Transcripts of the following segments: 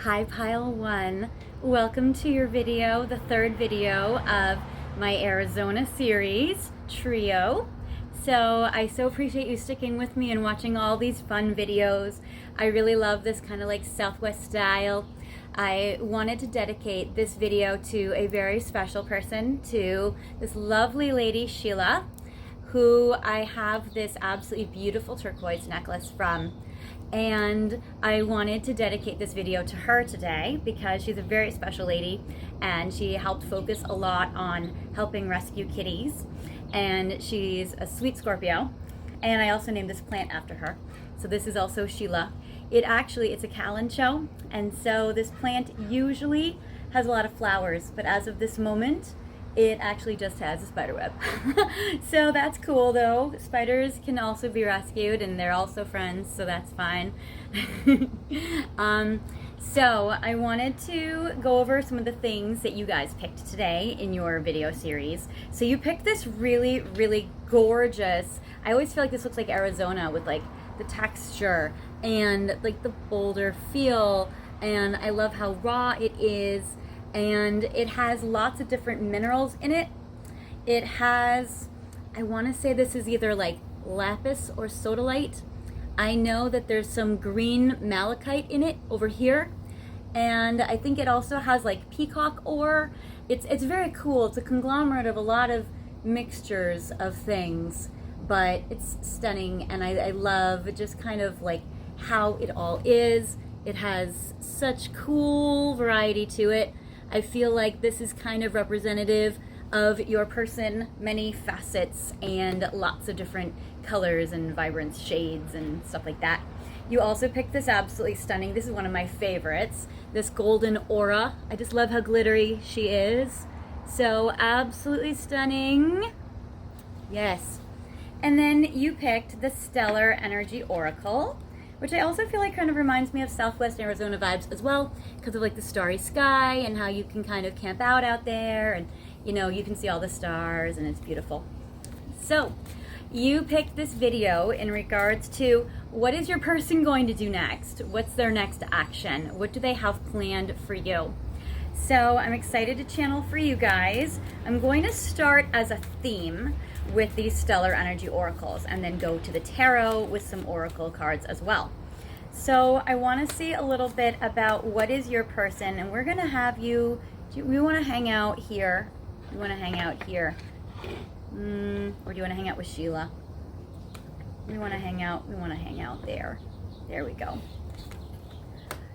Hi Pile 1, welcome to your video, the third video of my Arizona series, Trio. So I so appreciate you sticking with me and watching all these fun videos. I really love this kind of like Southwest style. I wanted to dedicate this video to a very special person, to this lovely lady, Sheila, who I have this absolutely beautiful turquoise necklace from. And I wanted to dedicate this video to her today because she's a very special lady and she helped focus a lot on helping rescue kitties, and she's a sweet Scorpio, and I also named this plant after her. So this is also Sheila. It's a calencho, and so this plant usually has a lot of flowers, but as of this moment it actually just has a spider web. So that's cool though. Spiders can also be rescued and they're also friends, so that's fine. So I wanted to go over some of the things that you guys picked today in your video series. So you picked this really, really gorgeous, I always feel like this looks like Arizona with like the texture and like the boulder feel, and I love how raw it is. And it has lots of different minerals in it. It has, I want to say this is either like lapis or sodalite. I know that there's some green malachite in it over here. And I think it also has like peacock ore. It's very cool. It's a conglomerate of a lot of mixtures of things, but it's stunning. And I love just kind of like how it all is. It has such cool variety to it. I feel like this is kind of representative of your person, many facets and lots of different colors and vibrant shades and stuff like that. You also picked this absolutely stunning, this is one of my favorites, this golden aura. I just love how glittery she is. So absolutely stunning. Yes. And then you picked the Stellar Energy Oracle, which I also feel like kind of reminds me of Southwest Arizona vibes as well, because of like the starry sky and how you can kind of camp out there, and you know, you can see all the stars and it's beautiful. So you picked this video in regards to what is your person going to do next? What's their next action? What do they have planned for you? So I'm excited to channel for you guys. I'm going to start as a theme with these Stellar Energy Oracles and then go to the tarot with some oracle cards as well. So I want to see a little bit about what is your person, and we're going to have you, we want to hang out here. We want to hang out here. Or do you want to hang out with Sheila? We want to hang out there. There we go.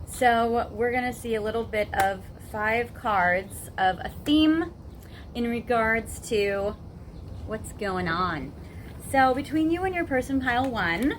So we're going to see a little bit of 5 cards of a theme in regards to what's going on. So between you and your person, pile 1,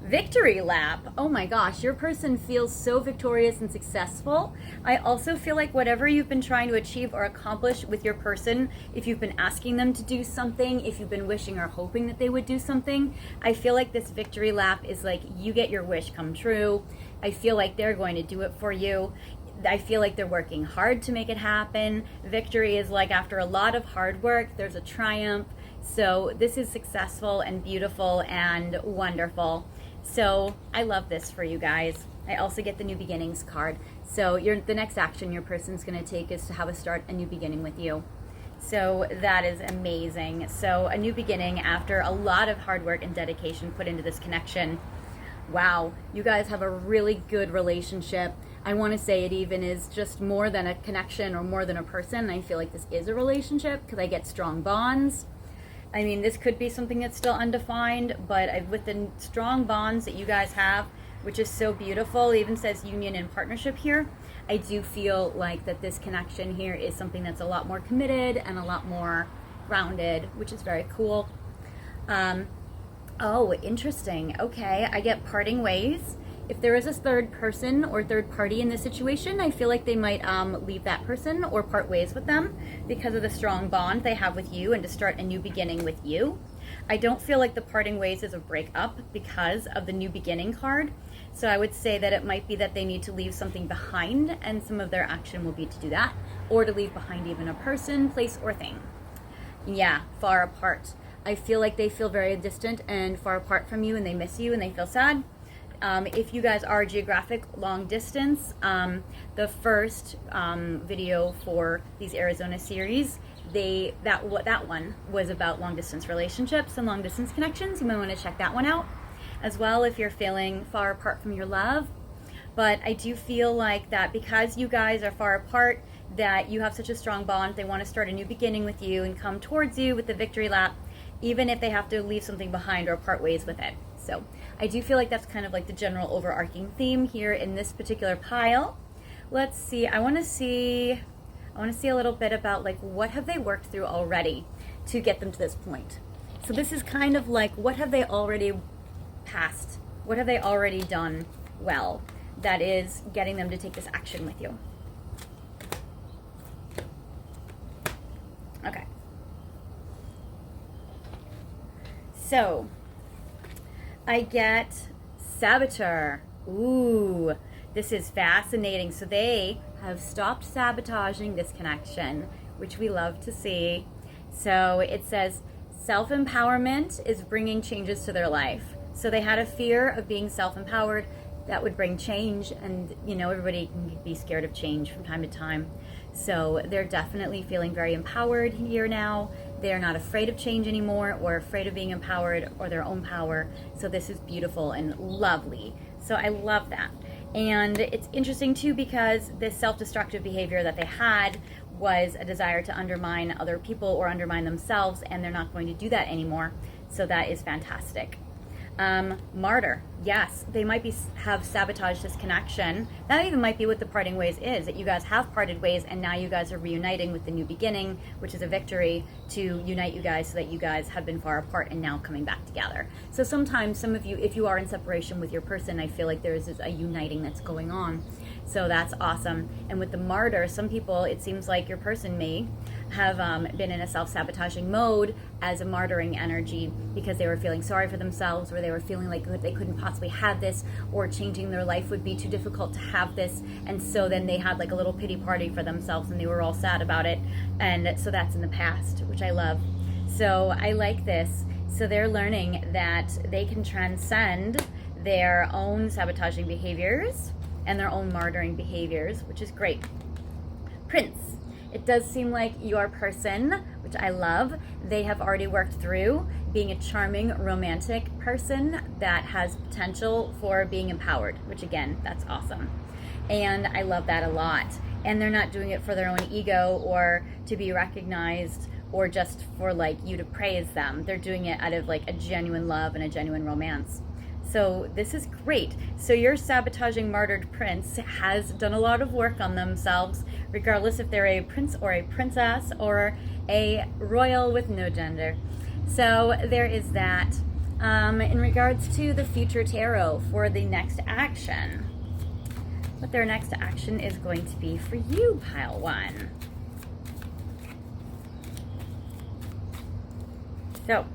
victory lap. Oh my gosh, your person feels so victorious and successful. I also feel like whatever you've been trying to achieve or accomplish with your person, if you've been asking them to do something, if you've been wishing or hoping that they would do something, I feel like this victory lap is like you get your wish come true. I feel like they're going to do it for you. I feel like they're working hard to make it happen. Victory is like after a lot of hard work, there's a triumph. So this is successful and beautiful and wonderful. So I love this for you guys. I also get the new beginnings card. So the next action your person's going to take is to have a start a new beginning with you. So that is amazing. So a new beginning after a lot of hard work and dedication put into this connection. Wow, you guys have a really good relationship. I want to say it even is just more than a connection or more than a person. I feel like this is a relationship because I get strong bonds. I mean, this could be something that's still undefined, but with the strong bonds that you guys have, which is so beautiful, it even says union and partnership here, I do feel like that this connection here is something that's a lot more committed and a lot more grounded, which is very cool. Oh, interesting. Okay, I get parting ways. If there is a third person or third party in this situation, I feel like they might leave that person or part ways with them because of the strong bond they have with you and to start a new beginning with you. I don't feel like the parting ways is a breakup because of the new beginning card. So I would say that it might be that they need to leave something behind, and some of their action will be to do that, or to leave behind even a person, place, or thing. Yeah, far apart. I feel like they feel very distant and far apart from you, and they miss you and they feel sad. if you guys are geographic long distance, the first video for these Arizona series, that one was about long distance relationships and long distance connections. You might want to check that one out as well if you're feeling far apart from your love. But I do feel like that because you guys are far apart, that you have such a strong bond, they want to start a new beginning with you and come towards you with the victory lap, even if they have to leave something behind or part ways with it. So I do feel like that's kind of like the general overarching theme here in this particular pile. Let's see, I want to see a little bit about like what have they worked through already to get them to this point. So this is kind of like what have they already passed? What have they already done well that is getting them to take this action with you? Okay. So I get Saboteur. Ooh, this is fascinating. So they have stopped sabotaging this connection, which we love to see. So it says self-empowerment is bringing changes to their life. So they had a fear of being self-empowered that would bring change, and you know, everybody can be scared of change from time to time. So they're definitely feeling very empowered here now. They're not afraid of change anymore or afraid of being empowered or their own power. So this is beautiful and lovely. So I love that. And it's interesting too because this self-destructive behavior that they had was a desire to undermine other people or undermine themselves, and they're not going to do that anymore. So that is fantastic. Martyr, yes, they might have sabotaged this connection. That even might be what the parting ways is, that you guys have parted ways and now you guys are reuniting with the new beginning, which is a victory to unite you guys so that you guys have been far apart and now coming back together. So sometimes some of you, if you are in separation with your person, I feel like there's a uniting that's going on. So that's awesome. And with the martyr, some people, it seems like your person may have been in a self-sabotaging mode as a martyring energy because they were feeling sorry for themselves, or they were feeling like they couldn't possibly have this, or changing their life would be too difficult to have this. And so then they had like a little pity party for themselves and they were all sad about it. And so that's in the past, which I love. So I like this. So they're learning that they can transcend their own sabotaging behaviors and their own martyring behaviors, which is great. Prince. It does seem like your person, which I love, they have already worked through being a charming, romantic person that has potential for being empowered, which again, that's awesome. And I love that a lot. And they're not doing it for their own ego or to be recognized or just for like you to praise them. They're doing it out of like a genuine love and a genuine romance. So this is great. So your sabotaging martyred prince has done a lot of work on themselves, regardless if they're a prince or a princess or a royal with no gender. So there is that. In regards to the future tarot for the next action, what their next action is going to be for you, pile one. So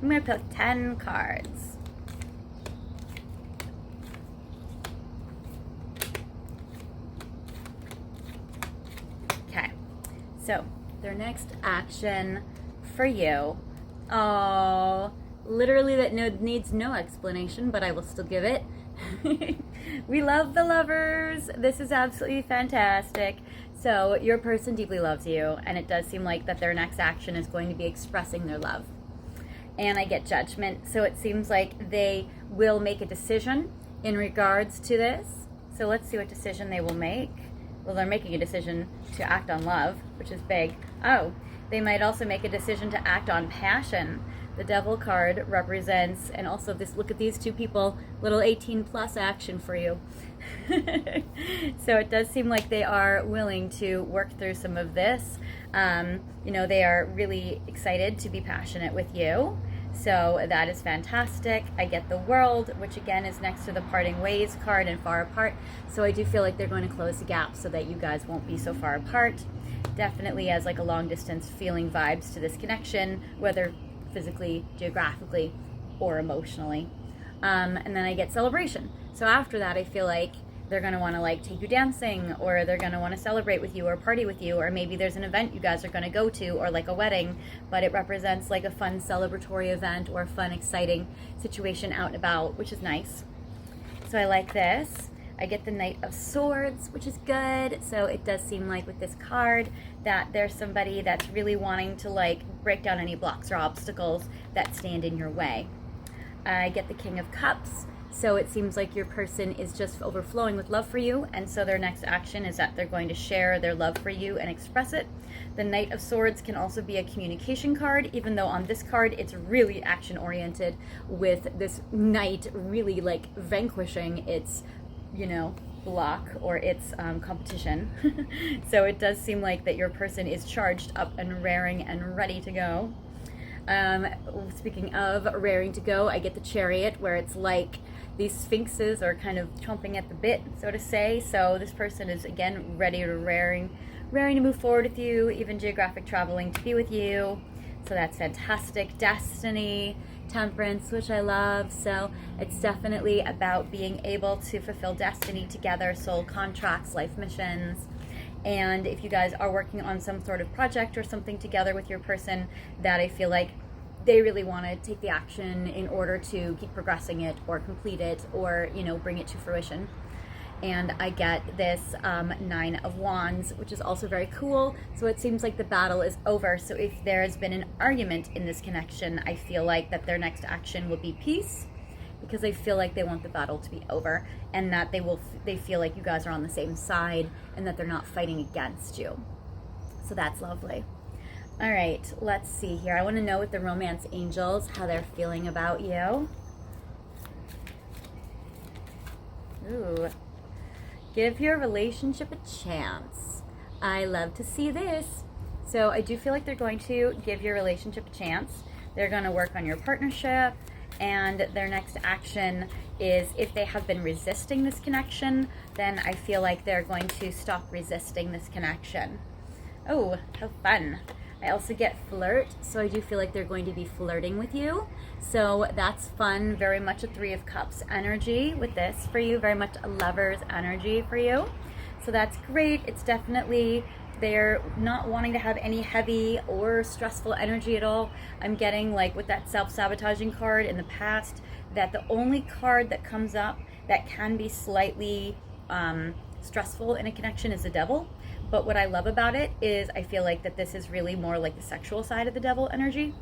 I'm going to pick 10 cards. So, their next action for you, oh, literally that needs no explanation, but I will still give it. We love the lovers. This is absolutely fantastic. So, your person deeply loves you, and it does seem like that their next action is going to be expressing their love. And I get judgment, so it seems like they will make a decision in regards to this. So, let's see what decision they will make. Well, they're making a decision to act on love, which is big. Oh, they might also make a decision to act on passion. The Devil card represents, and also this, look at these two people, little 18 plus action for you. So it does seem like they are willing to work through some of this. You know, they are really excited to be passionate with you. So that is fantastic. I get the World, which again is next to the Parting Ways card and Far Apart. So I do feel like they're going to close the gap so that you guys won't be so far apart. Definitely as like a long distance feeling vibes to this connection, whether physically, geographically, or emotionally. And then I get Celebration. So after that, I feel like they're going to want to like take you dancing, or they're going to want to celebrate with you or party with you, or maybe there's an event you guys are going to go to, or like a wedding, but it represents like a fun celebratory event or a fun exciting situation out and about, which is nice. So I like this. I get the Knight of Swords, which is good. So it does seem like with this card that there's somebody that's really wanting to like break down any blocks or obstacles that stand in your way. I get the King of Cups. So it seems like your person is just overflowing with love for you, and so their next action is that they're going to share their love for you and express it. The Knight of Swords can also be a communication card, even though on this card it's really action oriented, with this knight really like vanquishing its, you know, block or its competition. So it does seem like that your person is charged up and raring and ready to go. Speaking of raring to go, I get the Chariot, where it's like these sphinxes are kind of chomping at the bit, so to say. So this person is again ready to raring to move forward with you, even geographic traveling to be with you. So that's fantastic. Destiny, Temperance, which I love. So it's definitely about being able to fulfill destiny together, soul contracts, life missions. And if you guys are working on some sort of project or something together with your person, that I feel like they really want to take the action in order to keep progressing it or complete it or, you know, bring it to fruition. And I get this Nine of Wands, which is also very cool. So it seems like the battle is over. So if there has been an argument in this connection, I feel like that their next action will be peace, because I feel like they want the battle to be over, and that they feel like you guys are on the same side and that they're not fighting against you. So that's lovely. All right, let's see here. I want to know with the romance angels how they're feeling about you. Ooh. Give your relationship a chance. I love to see this. So I do feel like they're going to give your relationship a chance. They're going to work on your partnership, and their next action is, if they have been resisting this connection, then I feel like they're going to stop resisting this connection. Oh, how fun. I also get flirt, so I do feel like they're going to be flirting with you. So that's fun. Very much a Three of Cups energy with this for you. Very much a lover's energy for you. So that's great. It's definitely, they're not wanting to have any heavy or stressful energy at all. I'm getting, like with that self-sabotaging card in the past, that the only card that comes up that can be slightly stressful in a connection is the Devil. But what I love about it is I feel like that this is really more like the sexual side of the Devil energy,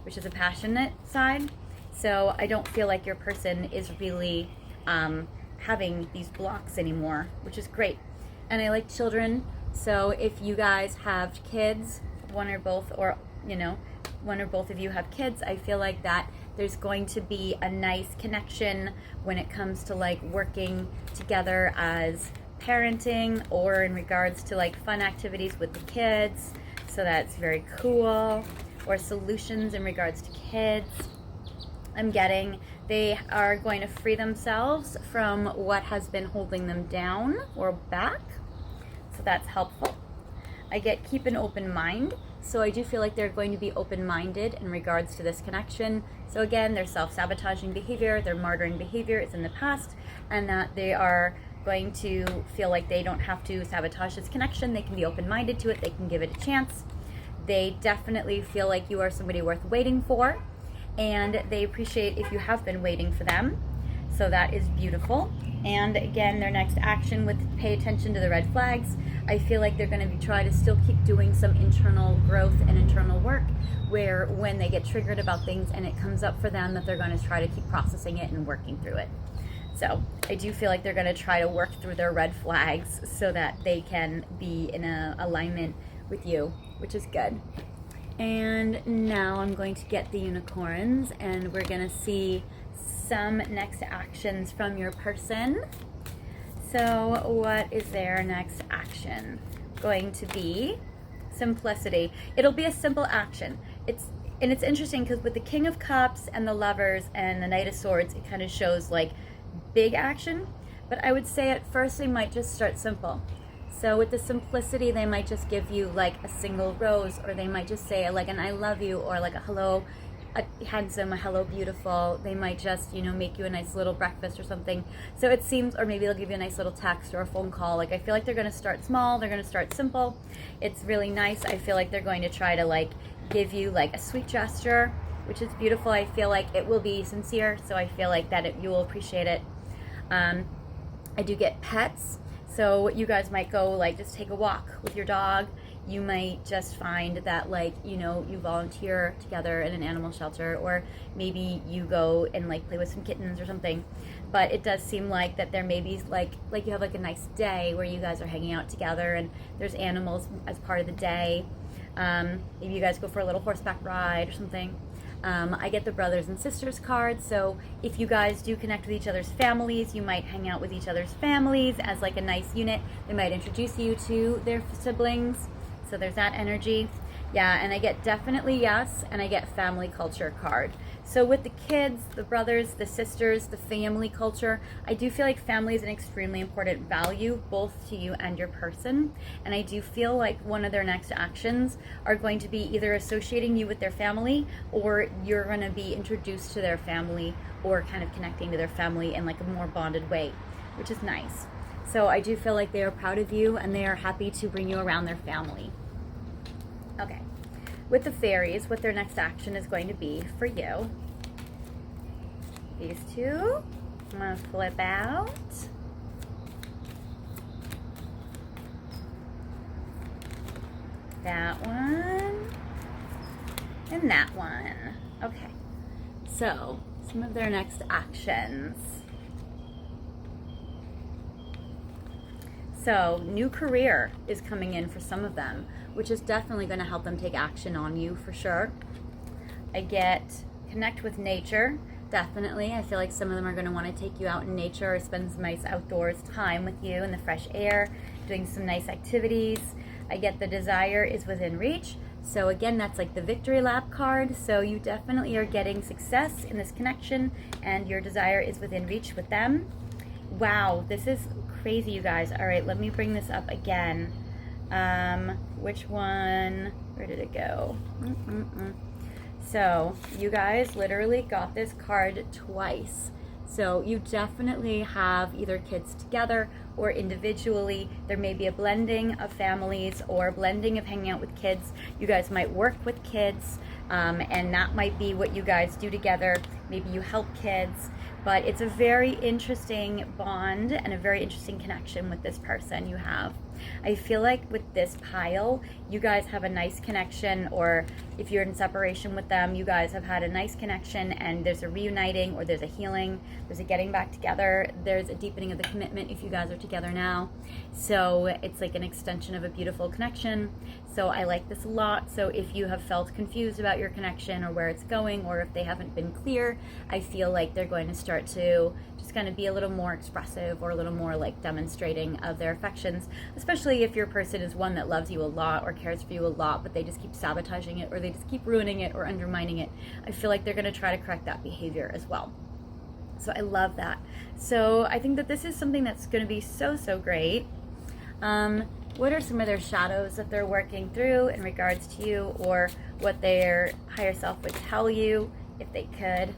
which is a passionate side. So I don't feel like your person is really having these blocks anymore, which is great. And I like children. So if you guys have kids, one or both, or, you know, one or both of you have kids, I feel like that there's going to be a nice connection when it comes to like working together as parenting, or in regards to like fun activities with the kids. So that's very cool. Or solutions in regards to kids. I'm getting they are going to free themselves from what has been holding them down or back. So that's helpful. I get keep an open mind. So I do feel like they're going to be open-minded in regards to this connection. So again, their self-sabotaging behavior, their martyring behavior is in the past, and that they are going to feel like they don't have to sabotage this connection. They can be open-minded to it. They can give it a chance. They definitely feel like you are somebody worth waiting for, and they appreciate if you have been waiting for them. So that is beautiful. And again, their next action with pay attention to the red flags. I feel like they're going to be trying to still keep doing some internal growth and internal work, where when they get triggered about things and it comes up for them, that they're going to try to keep processing it and working through it. So I do feel like they're going to try to work through their red flags so that they can be in a alignment with you, which is good. And now I'm going to get the unicorns, and we're going to see some next actions from your person. So what is their next action? Going to be simplicity. It'll be a simple action. It's interesting because with the King of Cups and the Lovers and the Knight of Swords, it kind of shows like big action, but I would say at first they might just start simple. So with the simplicity, they might just give you like a single rose, or they might just say like an I love you, or like a hello handsome, a hello beautiful. They might just, you know, make you a nice little breakfast or something. So it seems, or maybe they'll give you a nice little text or a phone call. Like I feel like they're going to start small, they're going to start simple. It's really nice. I feel like they're going to try to like give you like a sweet gesture, which is beautiful. I feel like it will be sincere, so I feel like that you will appreciate it. I do get pets, so you guys might go like just take a walk with your dog. You might just find that, like, you know, you volunteer together in an animal shelter, or maybe you go and like play with some kittens or something. But it does seem like that there may be like you have like a nice day where you guys are hanging out together and there's animals as part of the day. Maybe you guys go for a little horseback ride or something. I get the brothers and sisters card, so if you guys do connect with each other's families, you might hang out with each other's families as like a nice unit. They might introduce you to their siblings, so there's that energy. Yeah, and I get definitely yes, and I get family culture card. So with the kids, the brothers, the sisters, the family culture, I do feel like family is an extremely important value, both to you and your person. And I do feel like one of their next actions are going to be either associating you with their family, or you're going to be introduced to their family, or kind of connecting to their family in like a more bonded way, which is nice. So I do feel like they are proud of you and they are happy to bring you around their family. Okay. With the fairies, what their next action is going to be for you. These two, I'm going to flip out. That one, and that one. Okay, so some of their next actions. So, new career is coming in for some of them, which is definitely going to help them take action on you for sure. I get connect with nature, definitely. I feel like some of them are going to want to take you out in nature or spend some nice outdoors time with you in the fresh air, doing some nice activities. I get the desire is within reach. So again, that's like the victory lap card. So you definitely are getting success in this connection and your desire is within reach with them. Wow, this is crazy, you guys. All right, let me bring this up again. Which one? Where did it go? So you guys literally got this card twice. So you definitely have either kids together or individually. There may be a blending of families or a blending of hanging out with kids. You guys might work with kids, and that might be what you guys do together. Maybe you help kids. But it's a very interesting bond and a very interesting connection with this person you have. I feel like with this pile, you guys have a nice connection, or if you're in separation with them, you guys have had a nice connection and there's a reuniting, or there's a healing, there's a getting back together, there's a deepening of the commitment if you guys are together now. So it's like an extension of a beautiful connection. So I like this a lot. So if you have felt confused about your connection or where it's going, or if they haven't been clear, I feel like they're going to start to just kind of be a little more expressive or a little more like demonstrating of their affections, especially if your person is one that loves you a lot or cares for you a lot, but they just keep sabotaging it, or they just keep ruining it or undermining it. I feel like they're going to try to correct that behavior as well. So I love that. So I think that this is something that's going to be so great. What are some of their shadows that they're working through in regards to you, or what their higher self would tell you if they could?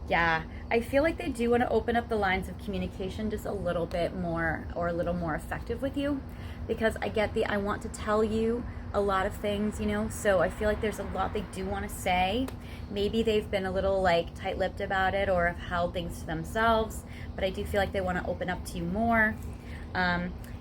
Yeah, I feel like they do want to open up the lines of communication just a little bit more, or a little more effective with you, because I get I want to tell you a lot of things, you know, so I feel like there's a lot they do want to say. Maybe they've been a little like tight-lipped about it or have held things to themselves, but I do feel like they want to open up to you more.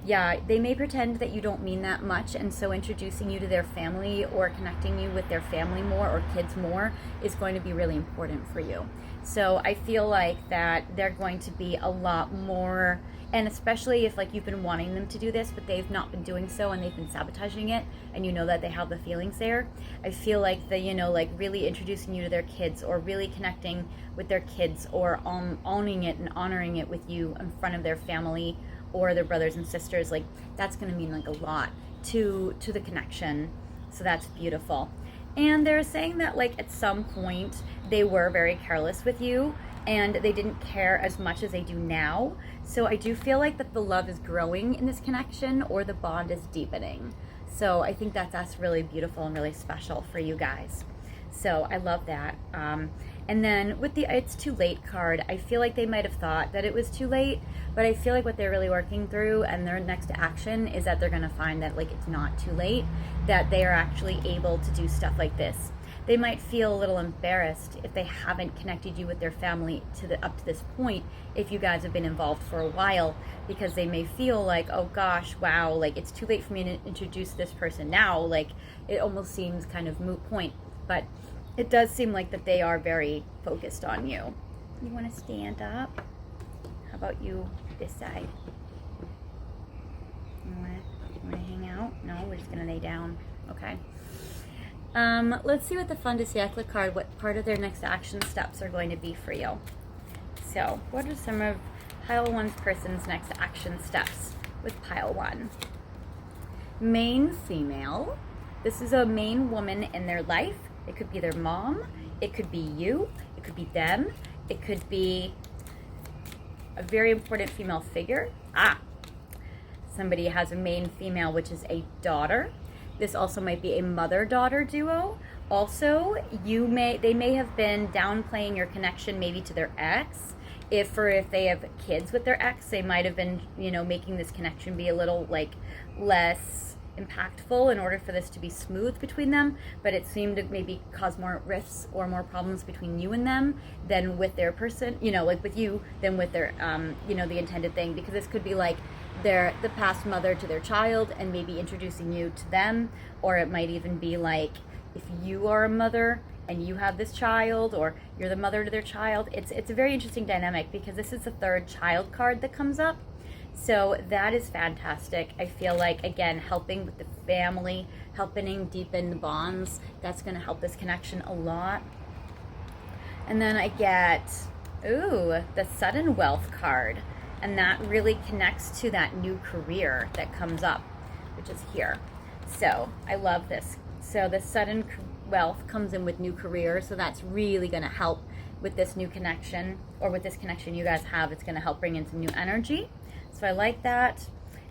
Yeah, they may pretend that you don't mean that much, and so introducing you to their family or connecting you with their family more or kids more is going to be really important for you. So I feel like that they're going to be a lot more, and especially if like you've been wanting them to do this but they've not been doing so and they've been sabotaging it, and you know that they have the feelings there, I feel like the, you know, like really introducing you to their kids or really connecting with their kids, or owning it and honoring it with you in front of their family or their brothers and sisters, like that's going to mean like a lot to the connection. So that's beautiful. And they're saying that like at some point they were very careless with you and they didn't care as much as they do now. So I do feel like that the love is growing in this connection, or the bond is deepening. So I think that's really beautiful and really special for you guys. So I love that. And then with the it's too late card, I feel like they might have thought that it was too late, but I feel like what they're really working through and their next action is that they're going to find that like it's not too late, that they are actually able to do stuff like this. they might feel a little embarrassed if they haven't connected you with their family up to this point, if you guys have been involved for a while, because they may feel like, oh gosh, wow, like it's too late for me to introduce this person now. Like it almost seems kind of moot point, but it does seem like that they are very focused on you. You want to stand up? How about you this side? You want to hang out? No, we're just going to lay down. Okay. Let's see what the Fin de Siècle card, what part of their next action steps are going to be for you. So, what are some of Pile 1's person's next action steps with Pile 1? Main female. This is a main woman in their life. It could be their mom. It could be you. It could be them. It could be a very important female figure. Somebody has a main female, which is a daughter. This also might be a mother-daughter duo. Also, they may have been downplaying your connection maybe to their ex. If they have kids with their ex, they might have been, making this connection be a little like less impactful in order for this to be smooth between them, but it seemed to maybe cause more rifts or more problems between you and them than with their person, like with you, than with their, the intended thing, because this could be like the past mother to their child and maybe introducing you to them, or it might even be like if you are a mother and you have this child, or you're the mother to their child. It's a very interesting dynamic, because this is the third child card that comes up. So that is fantastic. I feel like, again, helping with the family, helping deepen the bonds, that's going to help this connection a lot. And then I get, the sudden wealth card. And that really connects to that new career that comes up, which is here. So I love this. So the sudden wealth comes in with new career. So that's really going to help with this new connection, or with this connection you guys have. It's going to help bring in some new energy. So I like that.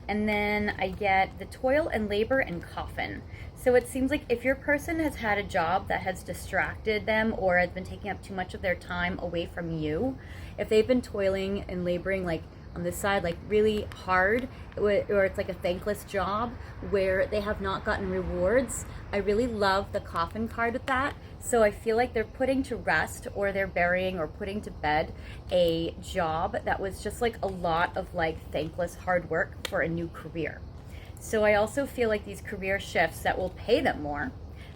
And then I get the toil and labor and coffin. So it seems like if your person has had a job that has distracted them or has been taking up too much of their time away from you, if they've been toiling and laboring like on this side, like really hard, or it's like a thankless job where they have not gotten rewards, I really love the coffin card with that. So I feel like they're putting to rest, or they're burying or putting to bed a job that was just like a lot of like thankless hard work for a new career. So I also feel like these career shifts that will pay them more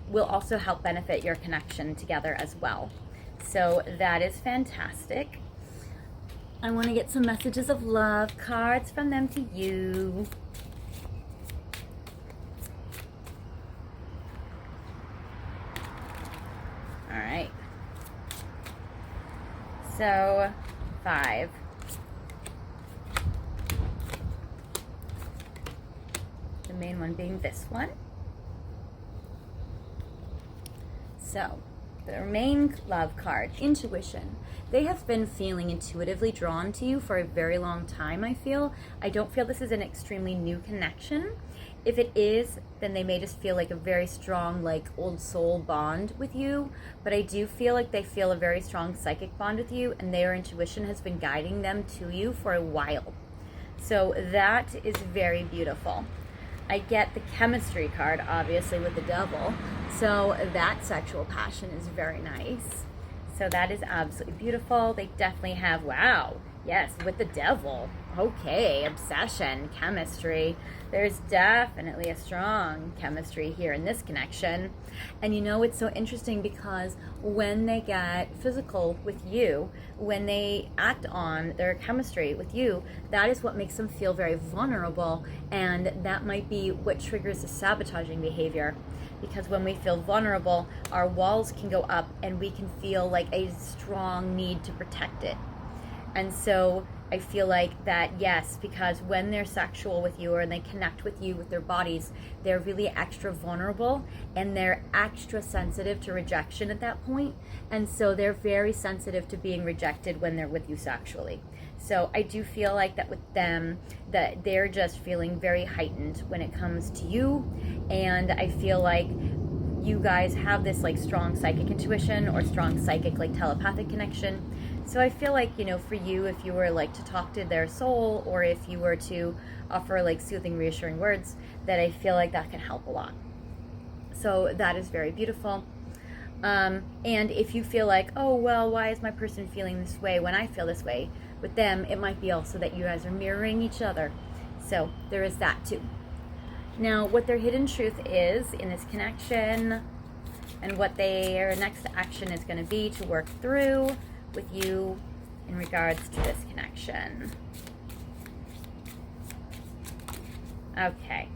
will also help benefit your connection together as well. So that is fantastic. I want to get some messages of love cards from them to you. All right. So, 5. The main one being this one. So, the main love card, intuition. They have been feeling intuitively drawn to you for a very long time, I feel. I don't feel this is an extremely new connection. If it is, then they may just feel like a very strong, like old soul bond with you. But I do feel like they feel a very strong psychic bond with you, and their intuition has been guiding them to you for a while. So that is very beautiful. I get the chemistry card, obviously, with the devil. So that sexual passion is very nice. So that is absolutely beautiful. They definitely have, wow, yes, with the devil. Okay, obsession, chemistry. There's definitely a strong chemistry here in this connection. And it's so interesting, because when they get physical with you, when they act on their chemistry with you, that is what makes them feel very vulnerable. And that might be what triggers the sabotaging behavior. Because when we feel vulnerable, our walls can go up and we can feel like a strong need to protect it. And so I feel like that, yes, because when they're sexual with you, or they connect with you with their bodies, they're really extra vulnerable, and they're extra sensitive to rejection at that point. And so they're very sensitive to being rejected when they're with you sexually. So I do feel like that with them, that they're just feeling very heightened when it comes to you. And I feel like you guys have this like strong psychic intuition, or strong psychic like telepathic connection. So I feel like, for you, if you were like to talk to their soul, or if you were to offer like soothing, reassuring words, that I feel like that can help a lot. So that is very beautiful. And if you feel like, oh, well, why is my person feeling this way when I feel this way with them, it might be also that you guys are mirroring each other. So there is that too. Now, what their hidden truth is in this connection and what their next action is going to be to work through with you in regards to this connection. Okay.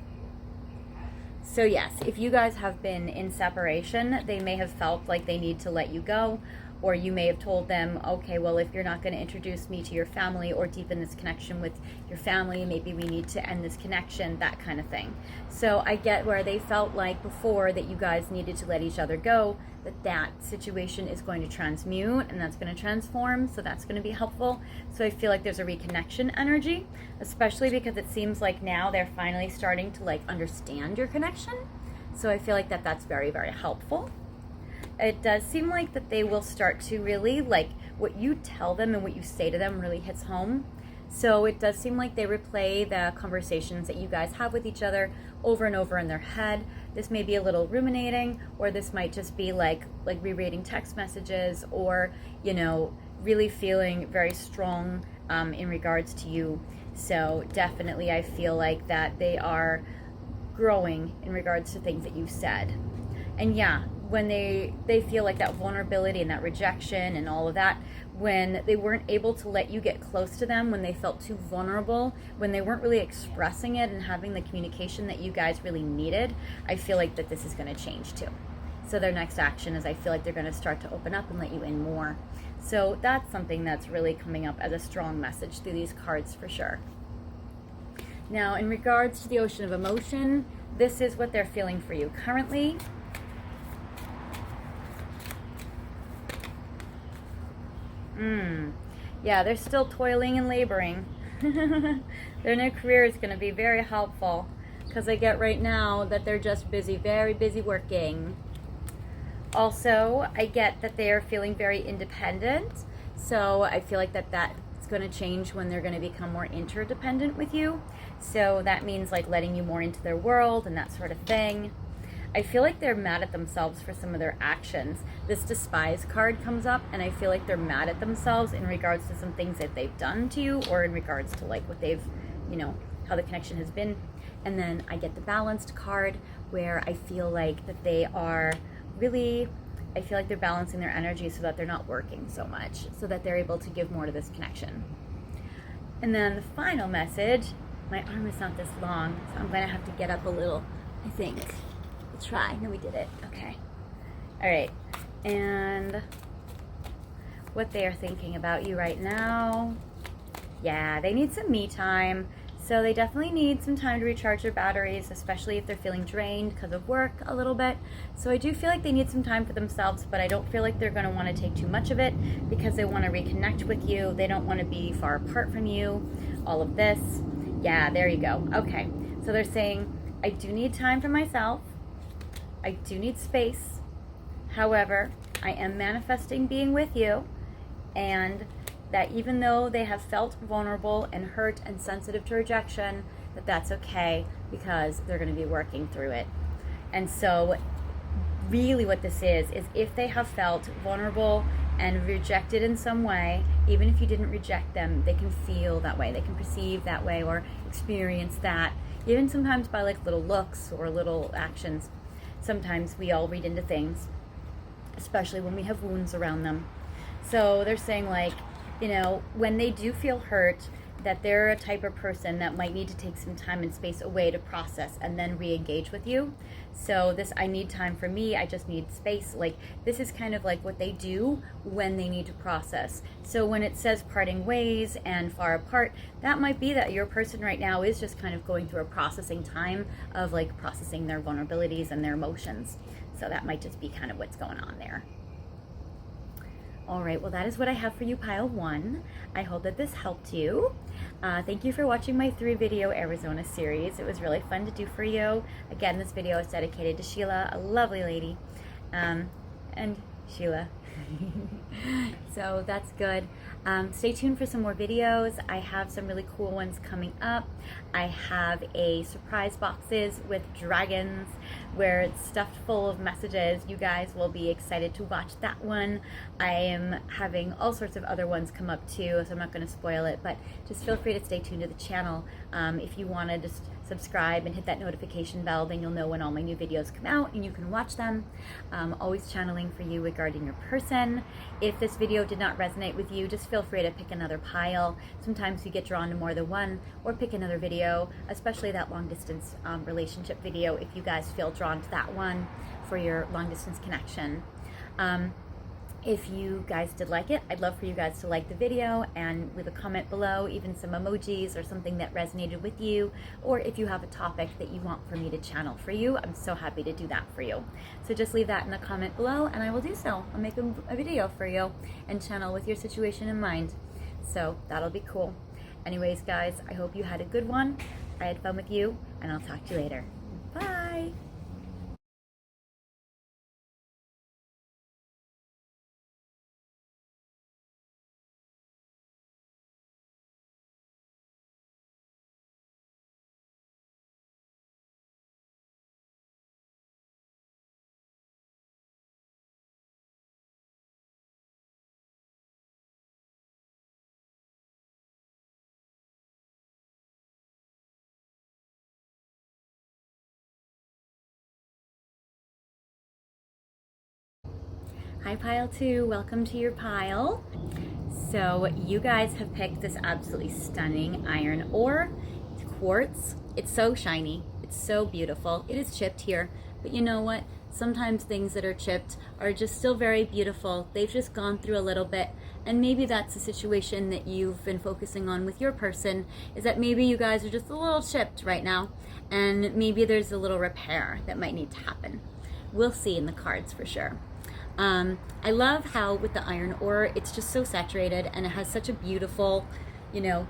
So yes, if you guys have been in separation, they may have felt like they need to let you go, or you may have told them, okay, well, if you're not going to introduce me to your family or deepen this connection with your family, maybe we need to end this connection, that kind of thing. So I get where they felt like before that you guys needed to let each other go, that situation is going to transmute and that's going to transform, so that's going to be helpful. So I feel like there's a reconnection energy, especially because it seems like now they're finally starting to like understand your connection. So I feel like that's very, very helpful. It does seem like that they will start to really, like, what you tell them and what you say to them really hits home. So it does seem like they replay the conversations that you guys have with each other over and over in their head. This may be a little ruminating, or this might just be like rereading text messages, or, you know, really feeling very strong in regards to you. So definitely I feel like that they are growing in regards to things that you said. And yeah, when they feel like that vulnerability and that rejection and all of that, when they weren't able to let you get close to them, when they felt too vulnerable, when they weren't really expressing it and having the communication that you guys really needed, I feel like that this is going to change too. So their next action is, I feel like they're going to start to open up and let you in more. So that's something that's really coming up as a strong message through these cards for sure. Now, in regards to the ocean of emotion, this is what they're feeling for you currently. Yeah, they're still toiling and laboring. Their new career is going to be very helpful, because I get right now that they're just busy, very busy working. Also, I get that they are feeling very independent, so I feel like that's going to change when they're going to become more interdependent with you. So that means like letting you more into their world and that sort of thing. I feel like they're mad at themselves for some of their actions. This despise card comes up, and I feel like they're mad at themselves in regards to some things that they've done to you, or in regards to like what they've, you know, how the connection has been. And then I get the balanced card, where I feel like that they are really, I feel like they're balancing their energy so that they're not working so much, so that they're able to give more to this connection. And then the final message, my arm is not this long, so I'm going to have to get up a little, I think. Try. No, we did it. Okay. All right. And what they are thinking about you right now. Yeah, they need some me time. So they definitely need some time to recharge their batteries, especially if they're feeling drained because of work a little bit. So I do feel like they need some time for themselves, but I don't feel like they're going to want to take too much of it, because they want to reconnect with you. They don't want to be far apart from you. All of this. Yeah, there you go. Okay. So they're saying, I do need time for myself. I do need space. However, I am manifesting being with you, and that even though they have felt vulnerable and hurt and sensitive to rejection, that's okay, because they're going to be working through it. And so really what this is if they have felt vulnerable and rejected in some way, even if you didn't reject them, they can feel that way, they can perceive that way, or experience that, even sometimes by like little looks or little actions. Sometimes we all read into things, especially when we have wounds around them. So they're saying, like, you know, when they do feel hurt, that they're a type of person that might need to take some time and space away to process and then re-engage with you. So this, I need time for me, I just need space, like this is kind of like what they do when they need to process. So when it says parting ways and far apart, that might be that your person right now is just kind of going through a processing time of like processing their vulnerabilities and their emotions. So that might just be kind of what's going on there. All right, well, that is what I have for you, pile one. I hope that this helped you. Thank you for watching my 3-video Arizona series. It was really fun to do for you. Again, this video is dedicated to Sheila, a lovely lady. And Sheila. So that's good. Stay tuned for some more videos. I have some really cool ones coming up. I have a surprise boxes with dragons where it's stuffed full of messages. You guys will be excited to watch that one. I am having all sorts of other ones come up too, so I'm not going to spoil it, but just feel free to stay tuned to the channel. If you want to just subscribe and hit that notification bell, then you'll know when all my new videos come out and you can watch them. Always channeling for you regarding your person. If this video did not resonate with you, just feel free to pick another pile. Sometimes you get drawn to more than one, or pick another video, especially that long distance relationship video if you guys feel drawn to that one for your long distance connection. If you guys did like it, I'd love for you guys to like the video and leave a comment below, even some emojis or something that resonated with you, or if you have a topic that you want for me to channel for you, I'm so happy to do that for you. So just leave that in the comment below and I will do so. I'll make a video for you and channel with your situation in mind. So that'll be cool. Anyways, guys, I hope you had a good one. I had fun with you, and I'll talk to you later. Bye! Hi Pile 2, welcome to your pile. So you guys have picked this absolutely stunning iron ore. It's quartz. It's so shiny. It's so beautiful. It is chipped here, but you know what? Sometimes things that are chipped are just still very beautiful. They've just gone through a little bit, and maybe that's the situation that you've been focusing on with your person, is that maybe you guys are just a little chipped right now, and maybe there's a little repair that might need to happen. We'll see in the cards for sure. I love how with the iron ore, it's just so saturated and it has such a beautiful, you know,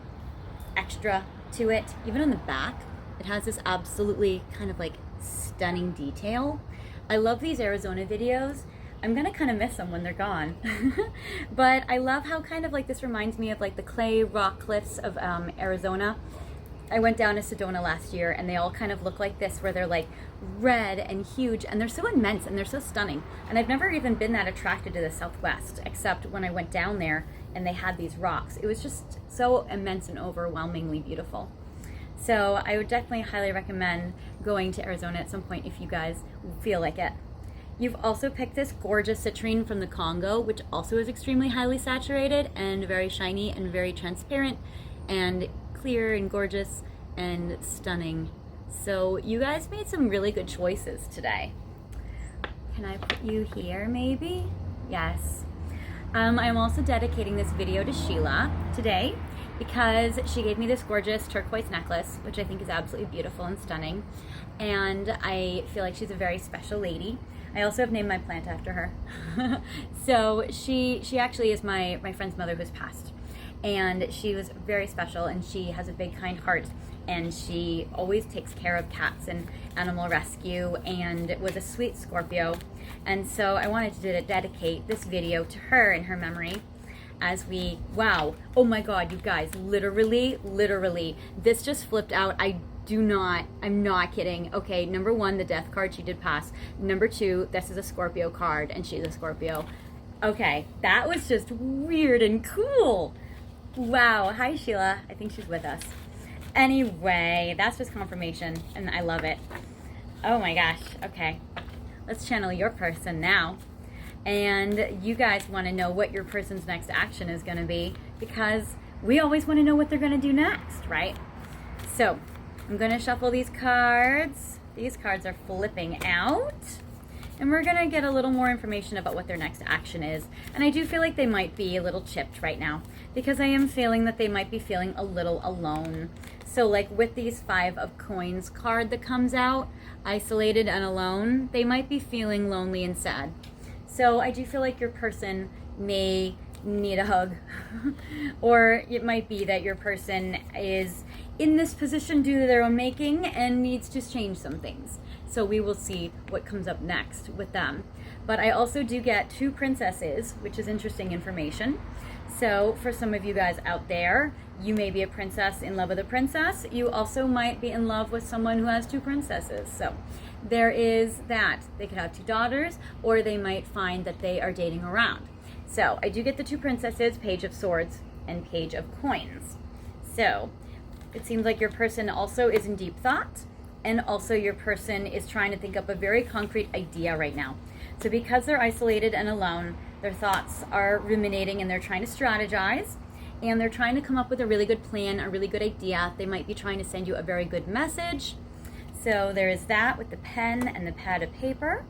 extra to it. Even on the back, it has this absolutely kind of like stunning detail. I love these Arizona videos. I'm gonna kind of miss them when they're gone. But I love how kind of like this reminds me of like the clay rock cliffs of Arizona. I went down to Sedona last year and they all kind of look like this, where they're like red and huge and they're so immense and they're so stunning. And I've never even been that attracted to the Southwest, except when I went down there and they had these rocks. It was just so immense and overwhelmingly beautiful. So I would definitely highly recommend going to Arizona at some point if you guys feel like it. You've also picked this gorgeous citrine from the Congo, which also is extremely highly saturated and very shiny and very transparent and clear and gorgeous and stunning. So you guys made some really good choices today. Can I put you here maybe? Yes. I'm also dedicating this video to Sheila today because she gave me this gorgeous turquoise necklace, which I think is absolutely beautiful and stunning. And I feel like she's a very special lady. I also have named my plant after her. So she actually is my friend's mother who's passed. And she was very special, and she has a big kind heart, and she always takes care of cats and animal rescue, and was a sweet Scorpio. And so I wanted to dedicate this video to her in her memory as we, wow, oh my god, you guys, literally, this just flipped out. I'm not kidding. Okay, number one, the death card, she did pass. Number two, this is a Scorpio card, and she's a Scorpio. Okay, that was just weird and cool. Wow, hi Sheila, I think she's with us. Anyway, that's just confirmation, and I love it. Oh my gosh, okay. Let's channel your person now. And you guys want to know what your person's next action is going to be, because we always want to know what they're going to do next, right? So, I'm going to shuffle these cards. These cards are flipping out. And we're gonna get a little more information about what their next action is. And I do feel like they might be a little chipped right now, because I am feeling that they might be feeling a little alone. So like with these 5 of Coins card that comes out, isolated and alone, they might be feeling lonely and sad. So I do feel like your person may need a hug. Or it might be that your person is in this position due to their own making and needs to change some things. So we will see what comes up next with them. But I also do get 2 princesses, which is interesting information. So for some of you guys out there, you may be a princess in love with a princess. You also might be in love with someone who has 2 princesses. So there is that. They could have 2 daughters, or they might find that they are dating around. So I do get the 2 princesses, Page of Swords and Page of Coins. So it seems like your person also is in deep thought, and also your person is trying to think up a very concrete idea right now. So because they're isolated and alone, their thoughts are ruminating and they're trying to strategize, and they're trying to come up with a really good plan, a really good idea. They might be trying to send you a very good message. So there is that with the pen and the pad of paper.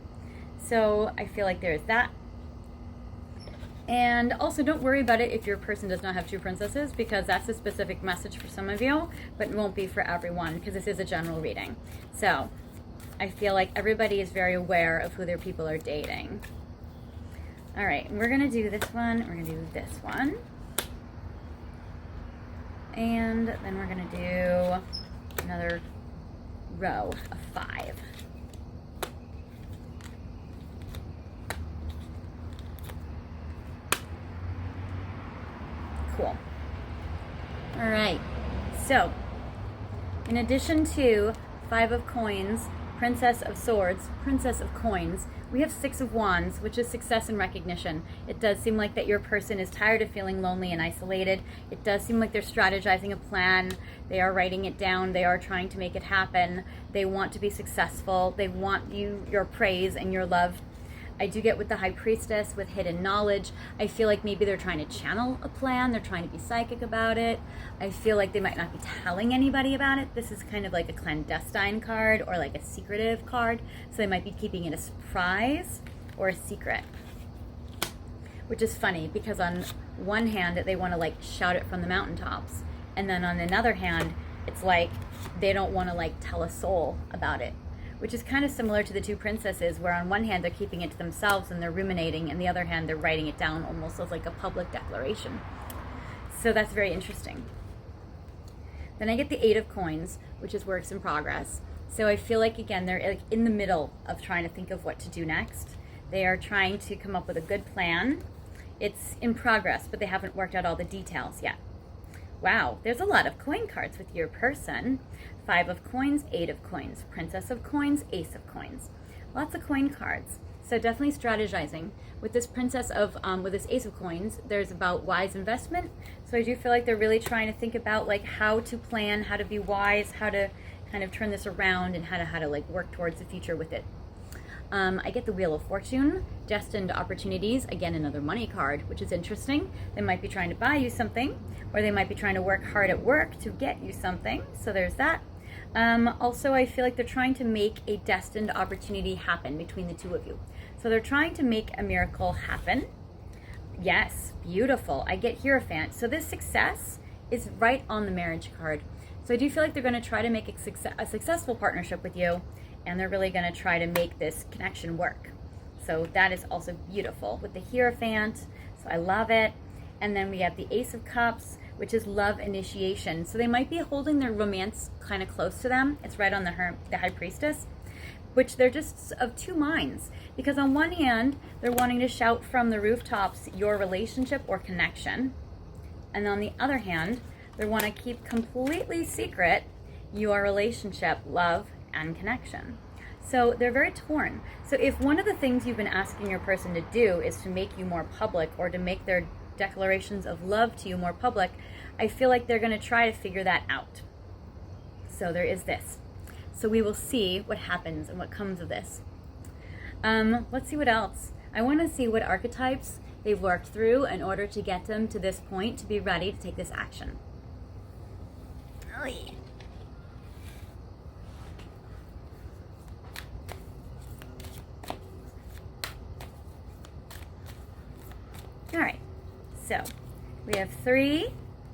So I feel like there is that. And also don't worry about it if your person does not have 2 princesses, because that's a specific message for some of you, but it won't be for everyone because this is a general reading. So I feel like everybody is very aware of who their people are dating. All right, we're gonna do this one, we're gonna do this one. And then we're gonna do another row of 5. Cool. All right, so in addition to 5 of Coins, Princess of Swords, Princess of Coins, we have 6 of Wands, which is success and recognition. It does seem like that your person is tired of feeling lonely and isolated. It does seem like they're strategizing a plan. They are writing it down. They are trying to make it happen. They want to be successful. They want your praise and your love. I do get with the High Priestess with hidden knowledge. I feel like maybe they're trying to channel a plan. They're trying to be psychic about it. I feel like they might not be telling anybody about it. This is kind of like a clandestine card or like a secretive card. So they might be keeping it a surprise or a secret. Which is funny because on one hand, they want to like shout it from the mountaintops. And then on another hand, it's like they don't want to like tell a soul about it. Which is kind of similar to the 2 princesses, where on one hand they're keeping it to themselves and they're ruminating, and the other hand they're writing it down almost as like a public declaration. So that's very interesting. Then I get the 8 of Coins, which is works in progress. So I feel like, again, they're like in the middle of trying to think of what to do next. They are trying to come up with a good plan. It's in progress, but they haven't worked out all the details yet. Wow, there's a lot of coin cards with your person. 5 of Coins, 8 of Coins, Princess of Coins, Ace of Coins. Lots of coin cards. So definitely strategizing. With this with this Ace of Coins, there's about wise investment. So I do feel like they're really trying to think about like how to plan, how to be wise, how to kind of turn this around, and how to like work towards the future with it. I get the Wheel of Fortune, destined opportunities, again another money card, which is interesting. They might be trying to buy you something, or they might be trying to work hard at work to get you something. So there's that. Also, I feel like they're trying to make a destined opportunity happen between the 2 of you. So they're trying to make a miracle happen. Yes, beautiful. I get Hierophant. So this success is right on the marriage card. So I do feel like they're going to try to make a successful partnership with you, and they're really going to try to make this connection work. So that is also beautiful with the Hierophant. So I love it. And then we have the Ace of Cups, which is love initiation. So they might be holding their romance kind of close to them. It's right on the High Priestess, which they're just of 2 minds. Because on one hand, they're wanting to shout from the rooftops your relationship or connection. And on the other hand, they want to keep completely secret your relationship, love, and connection. So they're very torn. So if one of the things you've been asking your person to do is to make you more public, or to make their declarations of love to you more public, I feel like they're going to try to figure that out. So there is this. So we will see what happens and what comes of this. Let's see what else. I want to see what archetypes they've worked through in order to get them to this point to be ready to take this action. Oh yeah. All right, so we have 3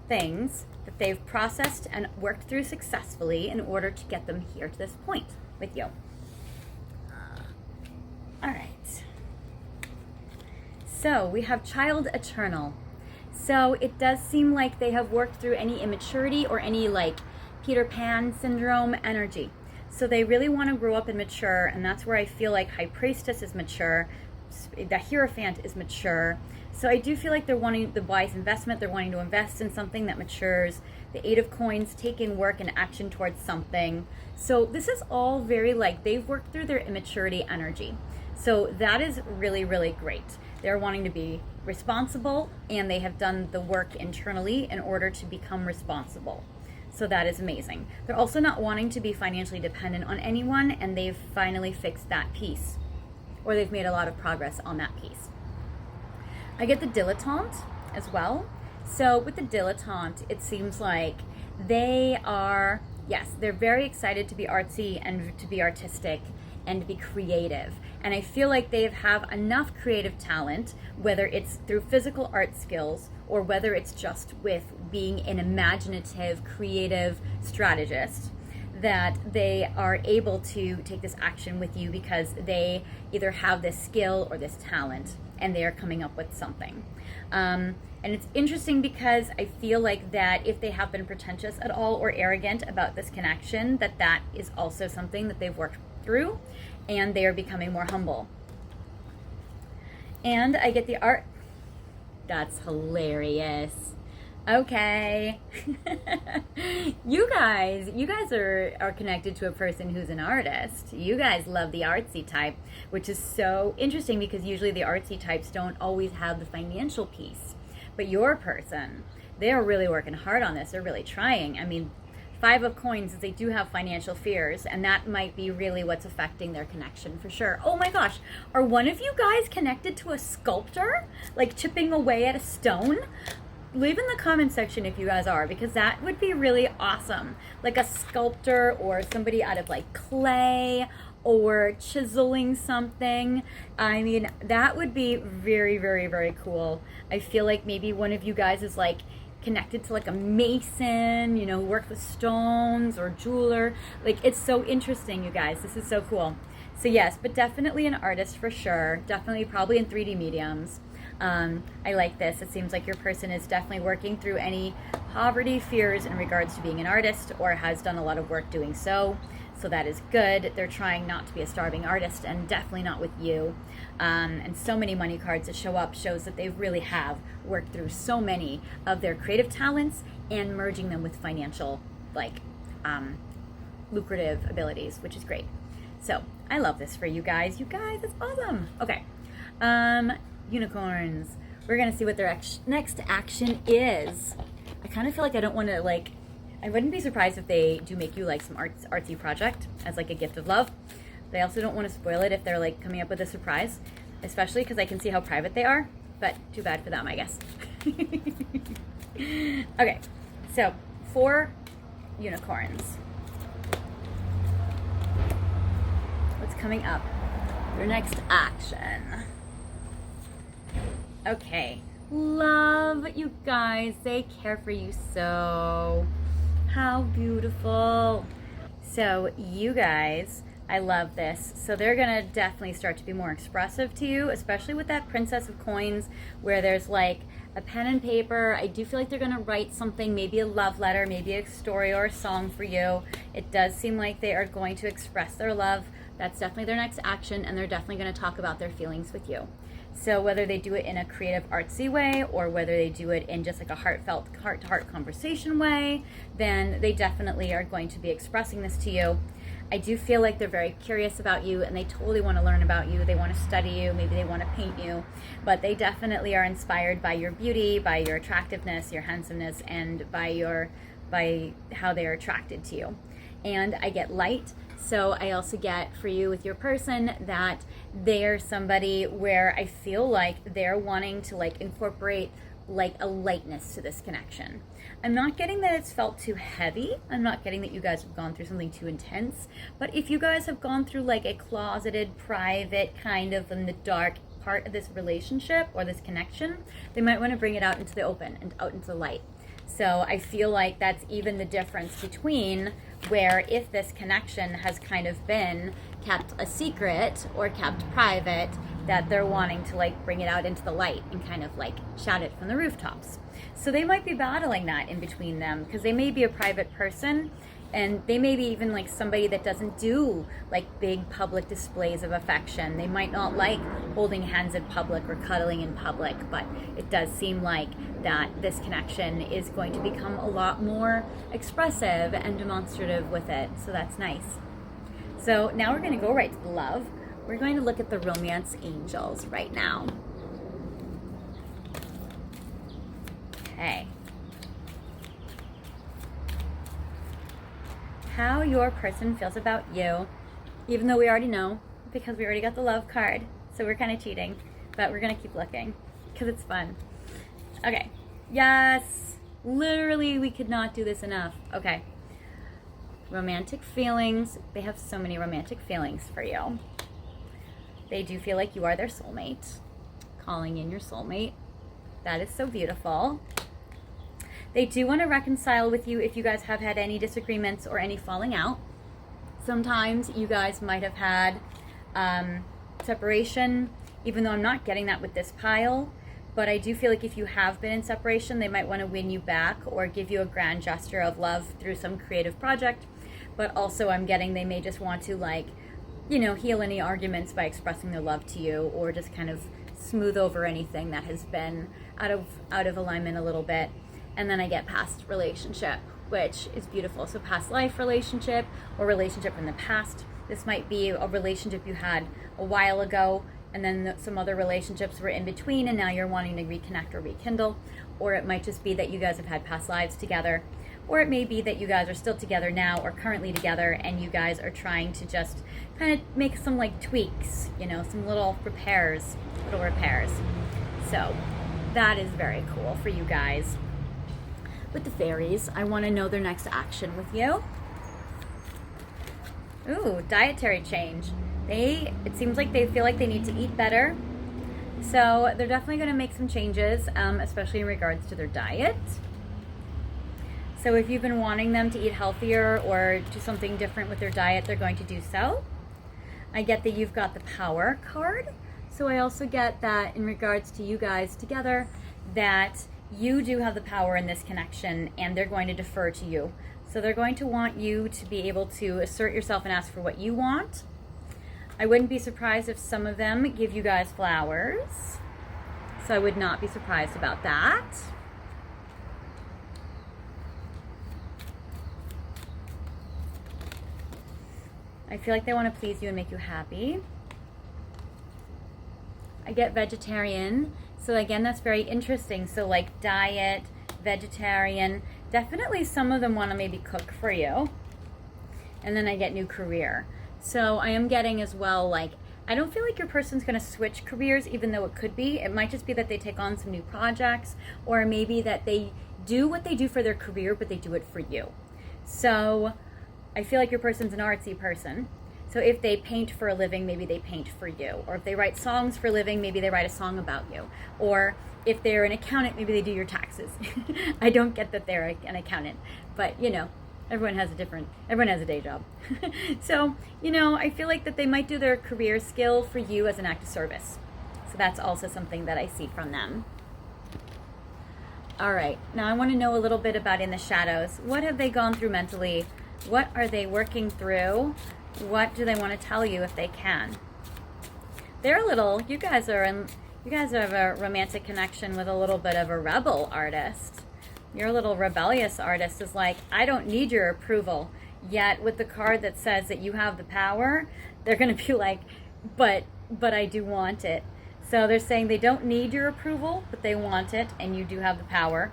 things that they've processed and worked through successfully in order to get them here to this point with you. All right. So we have Child Eternal. So it does seem like they have worked through any immaturity or any like Peter Pan syndrome energy. So they really want to grow up and mature, and that's where I feel like High Priestess is mature, the Hierophant is mature. So I do feel like they're wanting the wise investment, they're wanting to invest in something that matures. The Eight of Coins, taking work and action towards something. So this is all very like they've worked through their immaturity energy. So that is really, really great. They're wanting to be responsible, and they have done the work internally in order to become responsible. So that is amazing. They're also not wanting to be financially dependent on anyone, and they've finally fixed that piece, or they've made a lot of progress on that piece. I get the dilettante as well. So with the dilettante, it seems like they are, yes, they're very excited to be artsy and to be artistic and to be creative. And I feel like they have enough creative talent, whether it's through physical art skills or whether it's just with being an imaginative, creative strategist, that they are able to take this action with you because they either have this skill or this talent and they are coming up with something. And it's interesting because I feel like that if they have been pretentious at all or arrogant about this connection, that is also something that they've worked through, and they are becoming more humble. And I get the art. That's hilarious. Okay. you guys are connected to a person who's an artist. You guys love the artsy type, which is so interesting because usually the artsy types don't always have the financial piece. But your person, they're really working hard on this. They're really trying. I mean, Five of Coins, they do have financial fears, and that might be really what's affecting their connection for sure. Oh my gosh, are one of you guys connected to a sculptor? Like chipping away at a stone? Leave in the comment section if you guys are, because that would be really awesome. Like a sculptor or somebody out of like clay or chiseling something. I mean, that would be very, very, very cool. I feel like maybe one of you guys is like connected to like a mason, you know, who works with stones, or jeweler. Like, it's so interesting, you guys. This is so cool. So yes, but definitely an artist for sure. Definitely probably in 3D mediums. I like this. It seems like your person is definitely working through any poverty fears in regards to being an artist, or has done a lot of work doing so. So that is good. They're trying not to be a starving artist, and definitely not with you. And so many money cards that show up shows that they really have worked through so many of their creative talents and merging them with financial, like, lucrative abilities, which is great. So I love this for you guys. You guys, it's awesome. Okay. Unicorns. We're going to see what their next action is. I kind of feel like I don't want to, like, I wouldn't be surprised if they do make you like some artsy project as like a gift of love. But I also don't want to spoil it if they're like coming up with a surprise, especially because I can see how private they are. But too bad for them, I guess. Okay, so 4 unicorns. What's coming up? Their next action. Okay, love, you guys. They care for you so. How beautiful. So you guys, I love this. So they're gonna definitely start to be more expressive to you, especially with that Princess of Coins, where there's like a pen and paper. I do feel like they're gonna write something, maybe a love letter, maybe a story or a song for you. It does seem like they are going to express their love. That's definitely their next action, and they're definitely gonna talk about their feelings with you. So whether they do it in a creative, artsy way, or whether they do it in just like a heartfelt, heart-to-heart conversation way, then they definitely are going to be expressing this to you. I do feel like they're very curious about you, and they totally want to learn about you. They want to study you. Maybe they want to paint you. But they definitely are inspired by your beauty, by your attractiveness, your handsomeness, and by how they are attracted to you. And I get light. So I also get for you with your person that they're somebody where I feel like they're wanting to like incorporate like a lightness to this connection. I'm not getting that it's felt too heavy. I'm not getting that you guys have gone through something too intense. But if you guys have gone through like a closeted, private, kind of in the dark part of this relationship or this connection, they might want to bring it out into the open and out into the light. So I feel like that's even the difference between where if this connection has kind of been kept a secret or kept private, that they're wanting to like bring it out into the light and kind of like shout it from the rooftops. So they might be battling that in between them, because they may be a private person And they may be even like somebody that doesn't do like big public displays of affection. They might not like holding hands in public or cuddling in public, but it does seem like that this connection is going to become a lot more expressive and demonstrative with it. So that's nice. So now we're going to go right to the love. We're going to look at the romance angels right now. Okay. How your person feels about you, even though we already know because we already got the love card. So we're kind of cheating, but we're going to keep looking because it's fun. Okay. Yes. Literally, we could not do this enough. Okay. Romantic feelings. They have so many romantic feelings for you. They do feel like you are their soulmate. Calling in your soulmate. That is so beautiful. They do want to reconcile with you if you guys have had any disagreements or any falling out. Sometimes you guys might have had separation, even though I'm not getting that with this pile. But I do feel like if you have been in separation, they might want to win you back or give you a grand gesture of love through some creative project. But also I'm getting they may just want to, like, you know, heal any arguments by expressing their love to you, or just kind of smooth over anything that has been out of alignment a little bit. And then I get past relationship, which is beautiful. So past life relationship or relationship in the past. This might be a relationship you had a while ago, and then some other relationships were in between, and now you're wanting to reconnect or rekindle. Or it might just be that you guys have had past lives together. Or it may be that you guys are still together now or currently together, and you guys are trying to just kind of make some like tweaks, you know, some little repairs. So that is very cool for you guys. With the fairies, I want to know their next action with you. Ooh, dietary change. It seems like they feel like they need to eat better. So they're definitely going to make some changes, especially in regards to their diet. So if you've been wanting them to eat healthier or do something different with their diet, they're going to do so. I get that you've got the Power card. So I also get that in regards to you guys together, that you do have the power in this connection, and they're going to defer to you. So they're going to want you to be able to assert yourself and ask for what you want. I wouldn't be surprised if some of them give you guys flowers. So I would not be surprised about that. I feel like they want to please you and make you happy. I get vegetarian. So again, that's very interesting. So like diet, vegetarian, definitely some of them want to maybe cook for you. And then I get new career. So I am getting as well, like, I don't feel like your person's going to switch careers, even though it could be. It might just be that they take on some new projects, or maybe that they do what they do for their career, but they do it for you. So I feel like your person's an artsy person. So if they paint for a living, maybe they paint for you. Or if they write songs for a living, maybe they write a song about you. Or if they're an accountant, maybe they do your taxes. I don't get that they're an accountant, but you know, everyone has a day job. So, you know, I feel like that they might do their career skill for you as an act of service. So that's also something that I see from them. All right, now I want to know a little bit about in the shadows. What have they gone through mentally? What are they working through? What do they want to tell you if they can? They're a little, you guys have a romantic connection with a little bit of a rebel artist. Your little rebellious artist is like, I don't need your approval. Yet with the card that says that you have the power, they're going to be like, but I do want it. So they're saying they don't need your approval, but they want it, and you do have the power.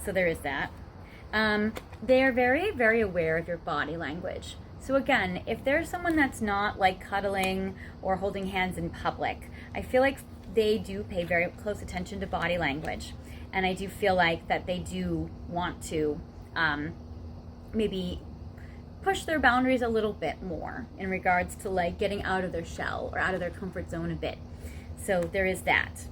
So there is that. They are very, very aware of your body language. So again, if there's someone that's not like cuddling or holding hands in public, I feel like they do pay very close attention to body language. And I do feel like that they do want to maybe push their boundaries a little bit more in regards to like getting out of their shell or out of their comfort zone a bit. So there is that.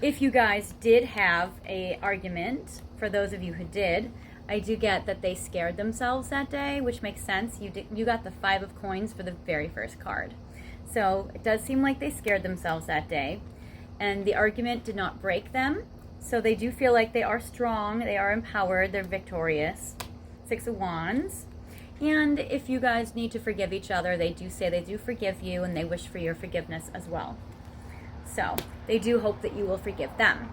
If you guys did have a argument, for those of you who did, I do get that they scared themselves that day, which makes sense. You got the 5 of coins for the very first card. So it does seem like they scared themselves that day. And the argument did not break them. So they do feel like they are strong, they are empowered, they're victorious. Six of Wands. And if you guys need to forgive each other, they do say they do forgive you and they wish for your forgiveness as well. So they do hope that you will forgive them.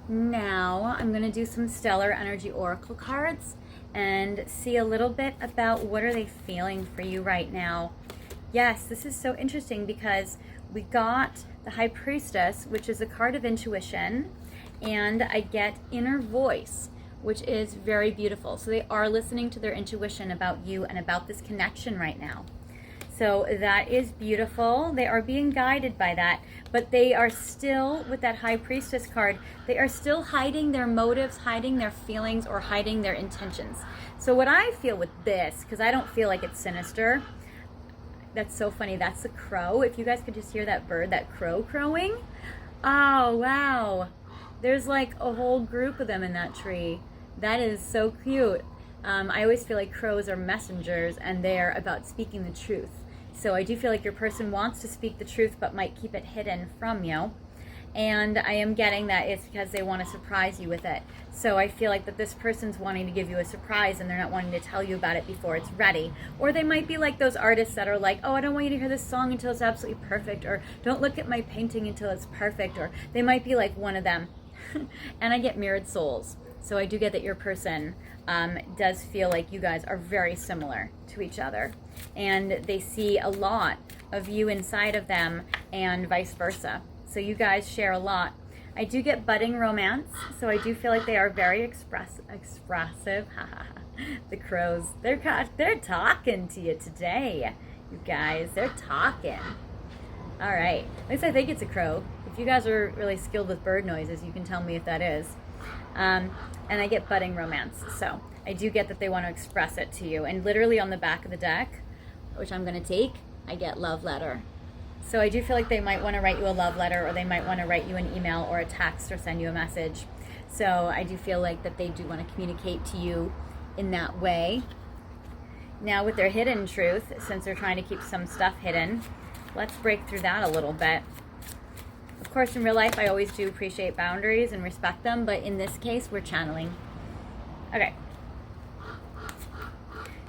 Now I'm going to do some Stellar Energy Oracle cards and see a little bit about what are they feeling for you right now. Yes, this is so interesting because we got the High Priestess, which is a card of intuition, and I get Inner Voice, which is very beautiful. So they are listening to their intuition about you and about this connection right now. So that is beautiful. They are being guided by that, but they are still, with that High Priestess card, they are still hiding their motives, hiding their feelings, or hiding their intentions. So what I feel with this, because I don't feel like it's sinister, that's so funny, that's a crow. If you guys could just hear that bird, that crow crowing. Oh, wow. There's like a whole group of them in that tree. That is so cute. I always feel like crows are messengers and they're about speaking the truth. So I do feel like your person wants to speak the truth but might keep it hidden from you. And I am getting that it's because they want to surprise you with it. So I feel like that this person's wanting to give you a surprise and they're not wanting to tell you about it before it's ready. Or they might be like those artists that are like, oh, I don't want you to hear this song until it's absolutely perfect. Or don't look at my painting until it's perfect. Or they might be like one of them. And I get mirrored souls. So I do get that your person does feel like you guys are very similar to each other. And they see a lot of you inside of them and vice versa. So you guys share a lot. I do get budding romance. So I do feel like they are very expressive. The crows, they're talking to you today. You guys, they're talking. All right. At least I think it's a crow. If you guys are really skilled with bird noises, you can tell me if that is. And I get budding romance. So I do get that they want to express it to you. And literally on the back of the deck, which I'm going to take, I get love letter. So I do feel like they might want to write you a love letter, or they might want to write you an email or a text or send you a message. So I do feel like that they do want to communicate to you in that way. Now with their hidden truth, since they're trying to keep some stuff hidden, let's break through that a little bit. Of course, in real life, I always do appreciate boundaries and respect them, but in this case, we're channeling. Okay.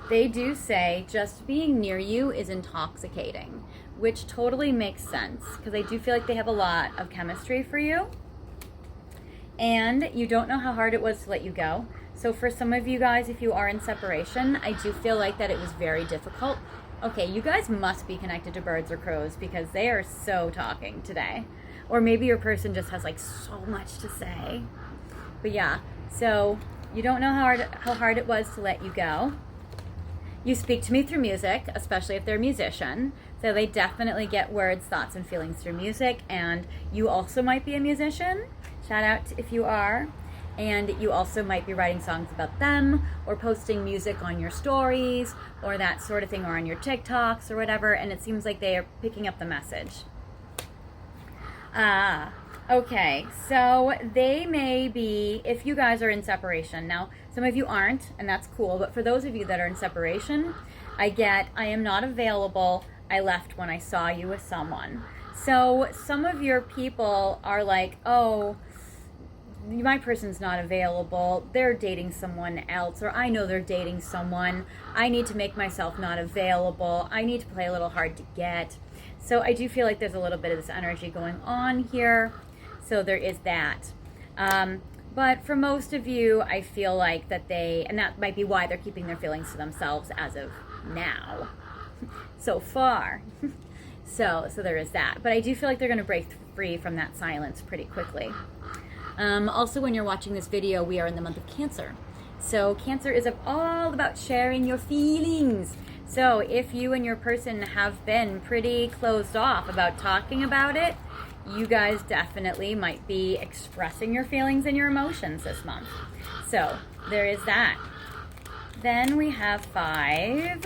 They do say just being near you is intoxicating, which totally makes sense, because I do feel like they have a lot of chemistry for you. And you don't know how hard it was to let you go. So for some of you guys, if you are in separation, I do feel like that it was very difficult. Okay, you guys must be connected to birds or crows because they are so talking today. Or maybe your person just has like so much to say. But yeah, so you don't know how hard it was to let you go. You speak to me through music, especially if they're a musician. So they definitely get words, thoughts, and feelings through music. And you also might be a musician. Shout out if you are. And you also might be writing songs about them or posting music on your stories or that sort of thing, or on your TikToks or whatever. And it seems like they are picking up the message. Okay, so they may be, if you guys are in separation, now some of you aren't, and that's cool, but for those of you that are in separation, I am not available, I left when I saw you with someone. So some of your people are like, oh, my person's not available, they're dating someone else, or I know they're dating someone, I need to make myself not available, I need to play a little hard to get. So I do feel like there's a little bit of this energy going on here. So there is that. But for most of you, I feel like that and that might be why they're keeping their feelings to themselves as of now. So far. So there is that. But I do feel like they're going to break free from that silence pretty quickly. Also, when you're watching this video, we are in the month of Cancer. So Cancer is all about sharing your feelings. So if you and your person have been pretty closed off about talking about it, you guys definitely might be expressing your feelings and your emotions this month. So there is that. Then we have 5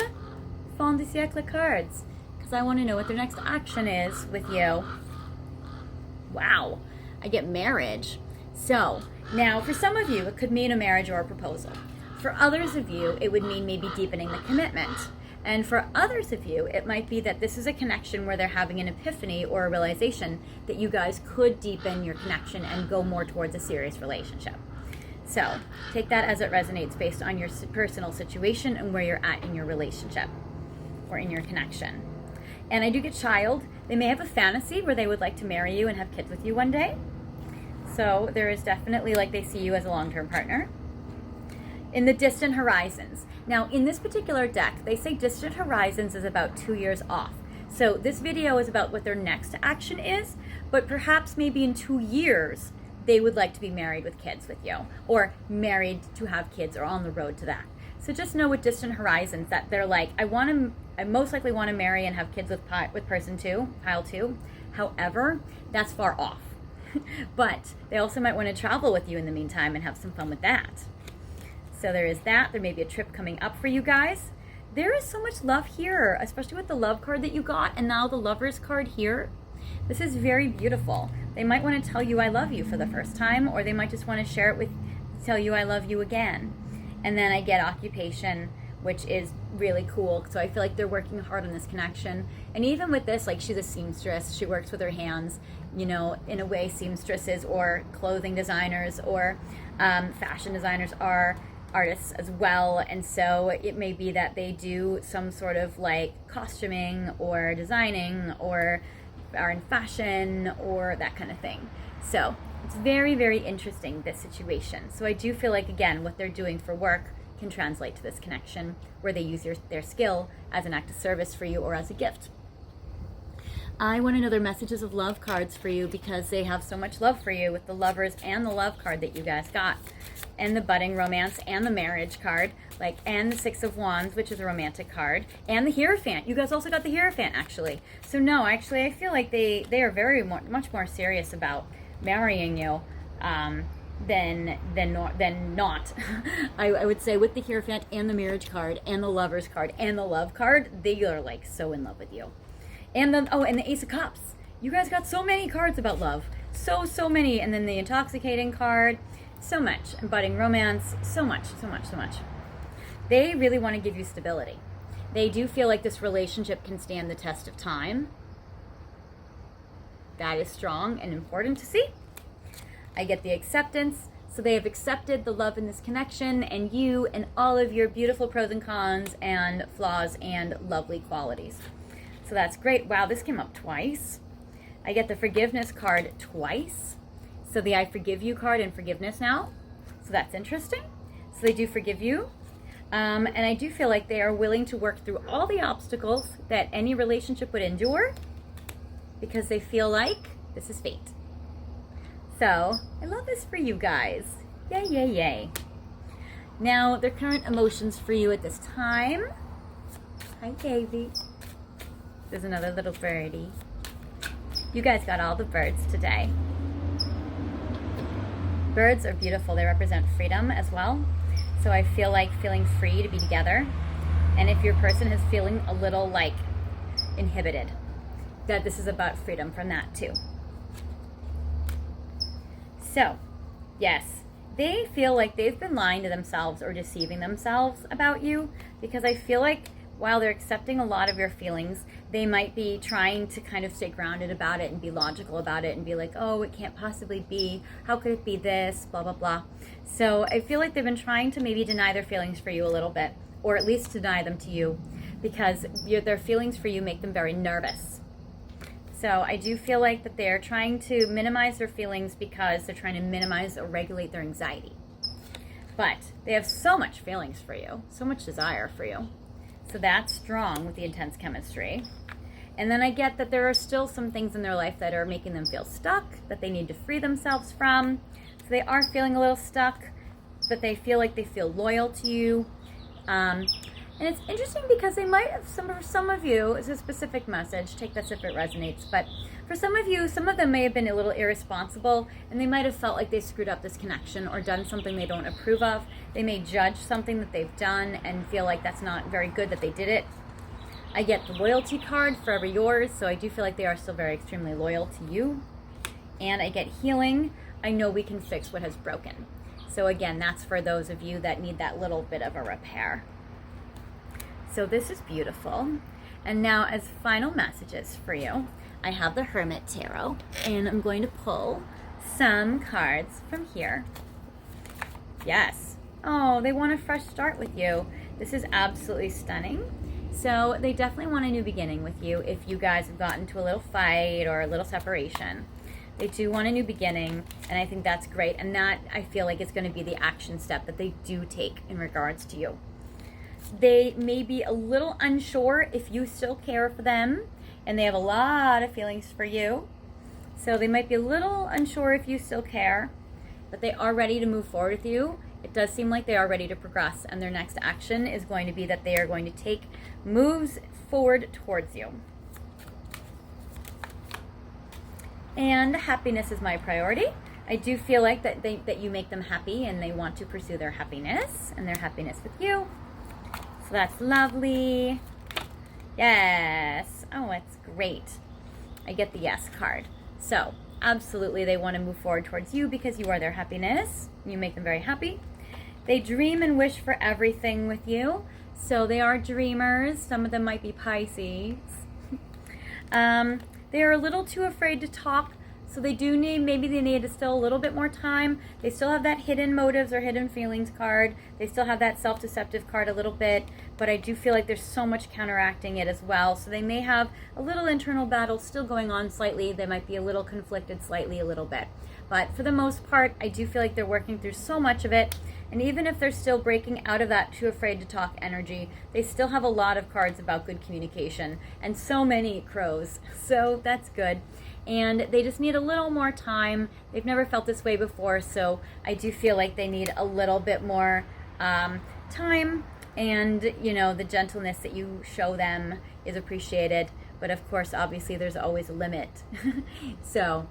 Fin de Siècle cards, because I want to know what their next action is with you. Wow, I get marriage. So now for some of you, it could mean a marriage or a proposal. For others of you, it would mean maybe deepening the commitment. And for others of you, it might be that this is a connection where they're having an epiphany or a realization that you guys could deepen your connection and go more towards a serious relationship. So take that as it resonates based on your personal situation and where you're at in your relationship or in your connection. And I do get child. They may have a fantasy where they would like to marry you and have kids with you one day. So there is definitely like they see you as a long-term partner. In the distant horizons. Now in this particular deck, they say distant horizons is about 2 years off. So this video is about what their next action is, but perhaps maybe in 2 years, they would like to be married with kids with you, or married to have kids, or on the road to that. So just know with distant horizons that they're like, I most likely want to marry and have kids with person two, pile two. However, that's far off. But they also might want to travel with you in the meantime and have some fun with that. So there is that. There may be a trip coming up for you guys. There is so much love here, especially with the love card that you got and now the lovers card here. This is very beautiful. They might want to tell you I love you for the first time, or they might just want to share it with, tell you I love you again. And then I get occupation, which is really cool. So I feel like they're working hard on this connection. And even with this, like she's a seamstress, she works with her hands, you know, in a way seamstresses or clothing designers or fashion designers are artists as well. And so it may be that they do some sort of like costuming or designing or are in fashion or that kind of thing. So it's very, very interesting, this situation. So I do feel like, again, what they're doing for work can translate to this connection where they use their skill as an act of service for you or as a gift. I want to know their messages of love cards for you because they have so much love for you with the lovers and the love card that you guys got, and the budding romance and the marriage card, like, and the Six of Wands, which is a romantic card, and the Hierophant. You guys also got the Hierophant, actually. So no, actually, I feel like they are very much more serious about marrying you than not. I would say with the Hierophant and the marriage card and the lovers card and the love card, they are like so in love with you. And then, oh, and the Ace of Cups. You guys got so many cards about love. So many. And then the intoxicating card. So much. And budding romance. So much. They really want to give you stability. They do feel like this relationship can stand the test of time. That is strong and important to see. I get the acceptance. So they have accepted the love in this connection and you and all of your beautiful pros and cons and flaws and lovely qualities. So that's great. Wow, this came up twice. I get the forgiveness card twice. So the I forgive you card and forgiveness now. So that's interesting. So they do forgive you. And I do feel like they are willing to work through all the obstacles that any relationship would endure because they feel like this is fate. So I love this for you guys. Yay, yay, yay. Now, their current emotions for you at this time. Hi, baby. There's another little birdie. You guys got all the birds today. Birds are beautiful. They represent freedom as well. So I feel like feeling free to be together. And if your person is feeling a little like inhibited, that this is about freedom from that too. So, yes, they feel like they've been lying to themselves or deceiving themselves about you because I feel like while they're accepting a lot of your feelings, they might be trying to kind of stay grounded about it and be logical about it and be like, oh, it can't possibly be. How could it be this? Blah, blah, blah. So I feel like they've been trying to maybe deny their feelings for you a little bit, or at least deny them to you because their feelings for you make them very nervous. So I do feel like that they're trying to minimize their feelings because they're trying to minimize or regulate their anxiety. But they have so much feelings for you, so much desire for you. So that's strong with the intense chemistry. And then I get that there are still some things in their life that are making them feel stuck, that they need to free themselves from. So they are feeling a little stuck, but they feel like they feel loyal to you. And it's interesting because they might have, for some of you, it's a specific message, take this if it resonates, but for some of you, some of them may have been a little irresponsible and they might have felt like they screwed up this connection or done something they don't approve of. They may judge something that they've done and feel like that's not very good that they did it. I get the loyalty card, forever yours, so I do feel like they are still very extremely loyal to you. And I get healing. I know we can fix what has broken. So again, that's for those of you that need that little bit of a repair. So this is beautiful. And now as final messages for you, I have the Hermit Tarot, and I'm going to pull some cards from here. Yes. Oh, they want a fresh start with you. This is absolutely stunning. So they definitely want a new beginning with you if you guys have gotten to a little fight or a little separation. They do want a new beginning, and I think that's great. And that, I feel like, is going to be the action step that they do take in regards to you. They may be a little unsure if you still care for them, and they have a lot of feelings for you. So they might be a little unsure if you still care, but they are ready to move forward with you. It does seem like they are ready to progress, and their next action is going to be that they are going to take moves forward towards you. And happiness is my priority. I do feel like that you make them happy, and they want to pursue their happiness and their happiness with you. So that's lovely. Yes. Oh, it's great. I get the yes card. So absolutely, they want to move forward towards you because you are their happiness. You make them very happy. They dream and wish for everything with you. So they are dreamers. Some of them might be Pisces. They are a little too afraid to talk. So they do need, maybe they need still a little bit more time. They still have that hidden motives or hidden feelings card. They still have that self-deceptive card a little bit, but I do feel like there's so much counteracting it as well. So they may have a little internal battle still going on slightly. They might be a little conflicted slightly a little bit. But for the most part, I do feel like they're working through so much of it. And even if they're still breaking out of that too afraid to talk energy, they still have a lot of cards about good communication and so many crows. So that's good. And they just need a little more time. They've never felt this way before, so I do feel like they need a little bit more time, and you know, the gentleness that you show them is appreciated, but of course obviously there's always a limit. So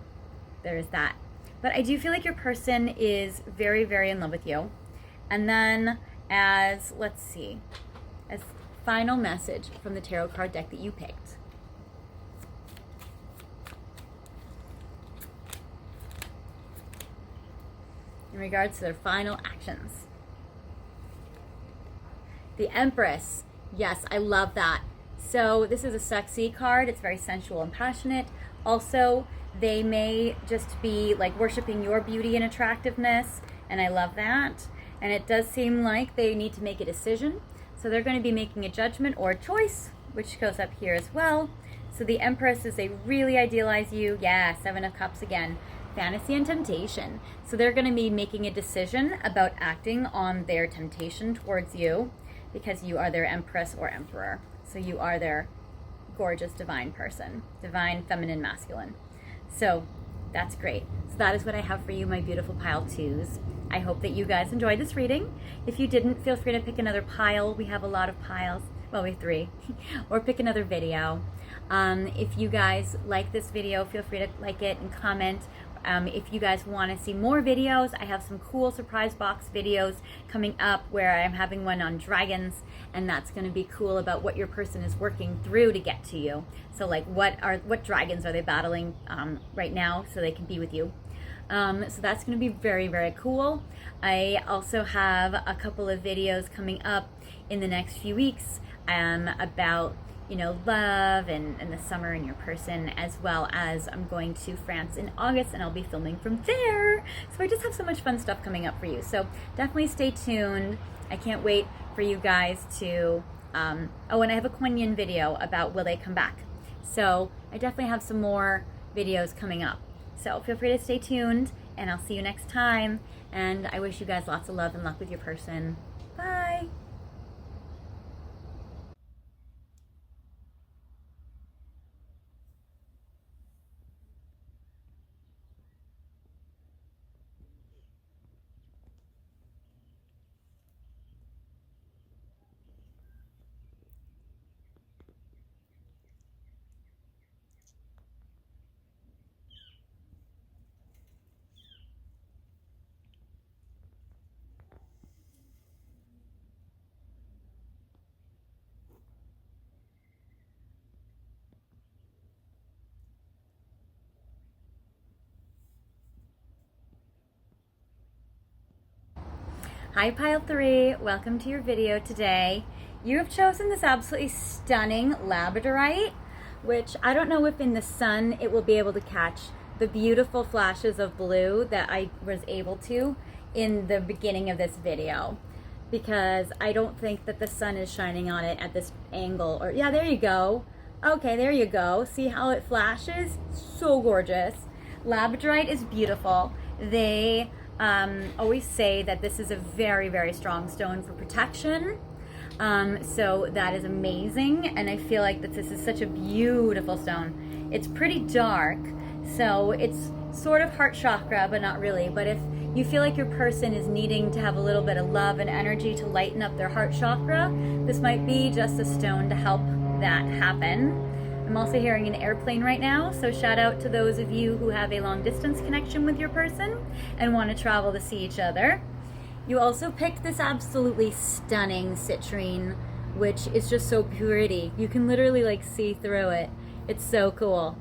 there's that. But I do feel like your person is very, very in love with you. And then as, let's see, as final message from the tarot card deck that you picked, in regards to their final actions. The Empress. Yes, I love that. So this is a sexy card. It's very sensual and passionate. Also, they may just be like worshiping your beauty and attractiveness, and I love that. And it does seem like they need to make a decision. So they're going to be making a judgment or a choice, which goes up here as well. So the Empress is, they really idealize you. Yeah, Seven of Cups again. Fantasy and temptation. So they're going to be making a decision about acting on their temptation towards you because you are their Empress or Emperor. So you are their gorgeous divine person, divine feminine masculine. So that's great. So that is what I have for you, my beautiful pile twos. I hope that you guys enjoyed this reading. If you didn't, feel free to pick another pile. We have a lot of piles. Well, we have 3. Or pick another video. If you guys like this video, feel free to like it and comment. If you guys want to see more videos, I have some cool surprise box videos coming up where I'm having one on dragons, and that's going to be cool about what your person is working through to get to you. So like what dragons are they battling right now so they can be with you. So that's going to be very, very cool. I also have a couple of videos coming up in the next few weeks about, you know, love and the summer and your person, as well as I'm going to France in August and I'll be filming from there. So I just have so much fun stuff coming up for you. So definitely stay tuned. I can't wait for you guys to, oh, and I have a Kuan Yin video about will they come back. So I definitely have some more videos coming up. So feel free to stay tuned and I'll see you next time. And I wish you guys lots of love and luck with your person. Bye. Hi Pile 3, welcome to your video today. You have chosen this absolutely stunning Labradorite, which I don't know if in the sun it will be able to catch the beautiful flashes of blue that I was able to in the beginning of this video, because I don't think that the sun is shining on it at this angle. Or yeah, there you go. Okay, there you go. See how it flashes? So gorgeous. Labradorite is beautiful. They always say that this is a very, very strong stone for protection. So that is amazing, and I feel like that this is such a beautiful stone. It's pretty dark, so it's sort of heart chakra, but not really. But if you feel like your person is needing to have a little bit of love and energy to lighten up their heart chakra, this might be just a stone to help that happen. I'm also hearing an airplane right now, so shout out to those of you who have a long distance connection with your person and want to travel to see each other. You also picked this absolutely stunning citrine, which is just so pretty. You can literally like see through it. It's so cool.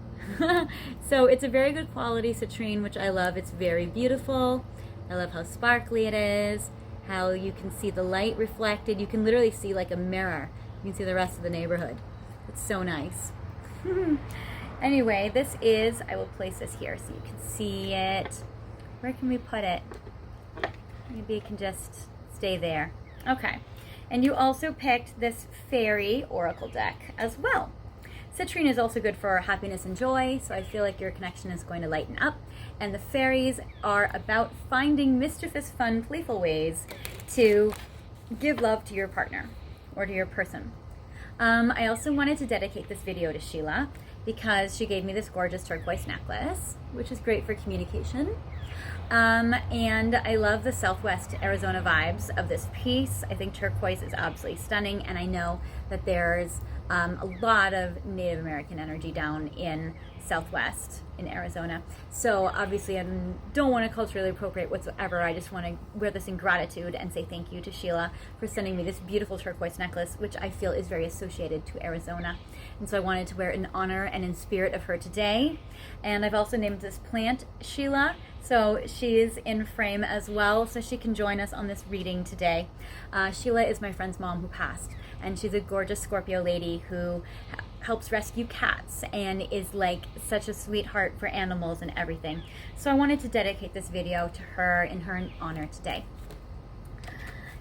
So it's a very good quality citrine, which I love. It's very beautiful. I love how sparkly it is, how you can see the light reflected. You can literally see like a mirror. You can see the rest of the neighborhood. It's so nice. Anyway, this is, I will place this here so you can see it. Where can we put it? Maybe it can just stay there. Okay. And you also picked this fairy oracle deck as well. Citrine is also good for happiness and joy, so I feel like your connection is going to lighten up. And the fairies are about finding mischievous, fun, playful ways to give love to your partner or to your person. I also wanted to dedicate this video to Sheila because she gave me this gorgeous turquoise necklace, which is great for communication. And I love the Southwest Arizona vibes of this piece. I think turquoise is absolutely stunning, and I know that there's a lot of Native American energy down in Southwest in Arizona. So obviously I don't want to culturally appropriate whatsoever. I just want to wear this in gratitude and say thank you to Sheila for sending me this beautiful turquoise necklace, which I feel is very associated to Arizona. And so I wanted to wear it in honor and in spirit of her today. And I've also named this plant Sheila, so she is in frame as well, so she can join us on this reading today. Sheila is my friend's mom who passed, and she's a gorgeous Scorpio lady who helps rescue cats and is like such a sweetheart for animals and everything. So I wanted to dedicate this video to her in her honor today.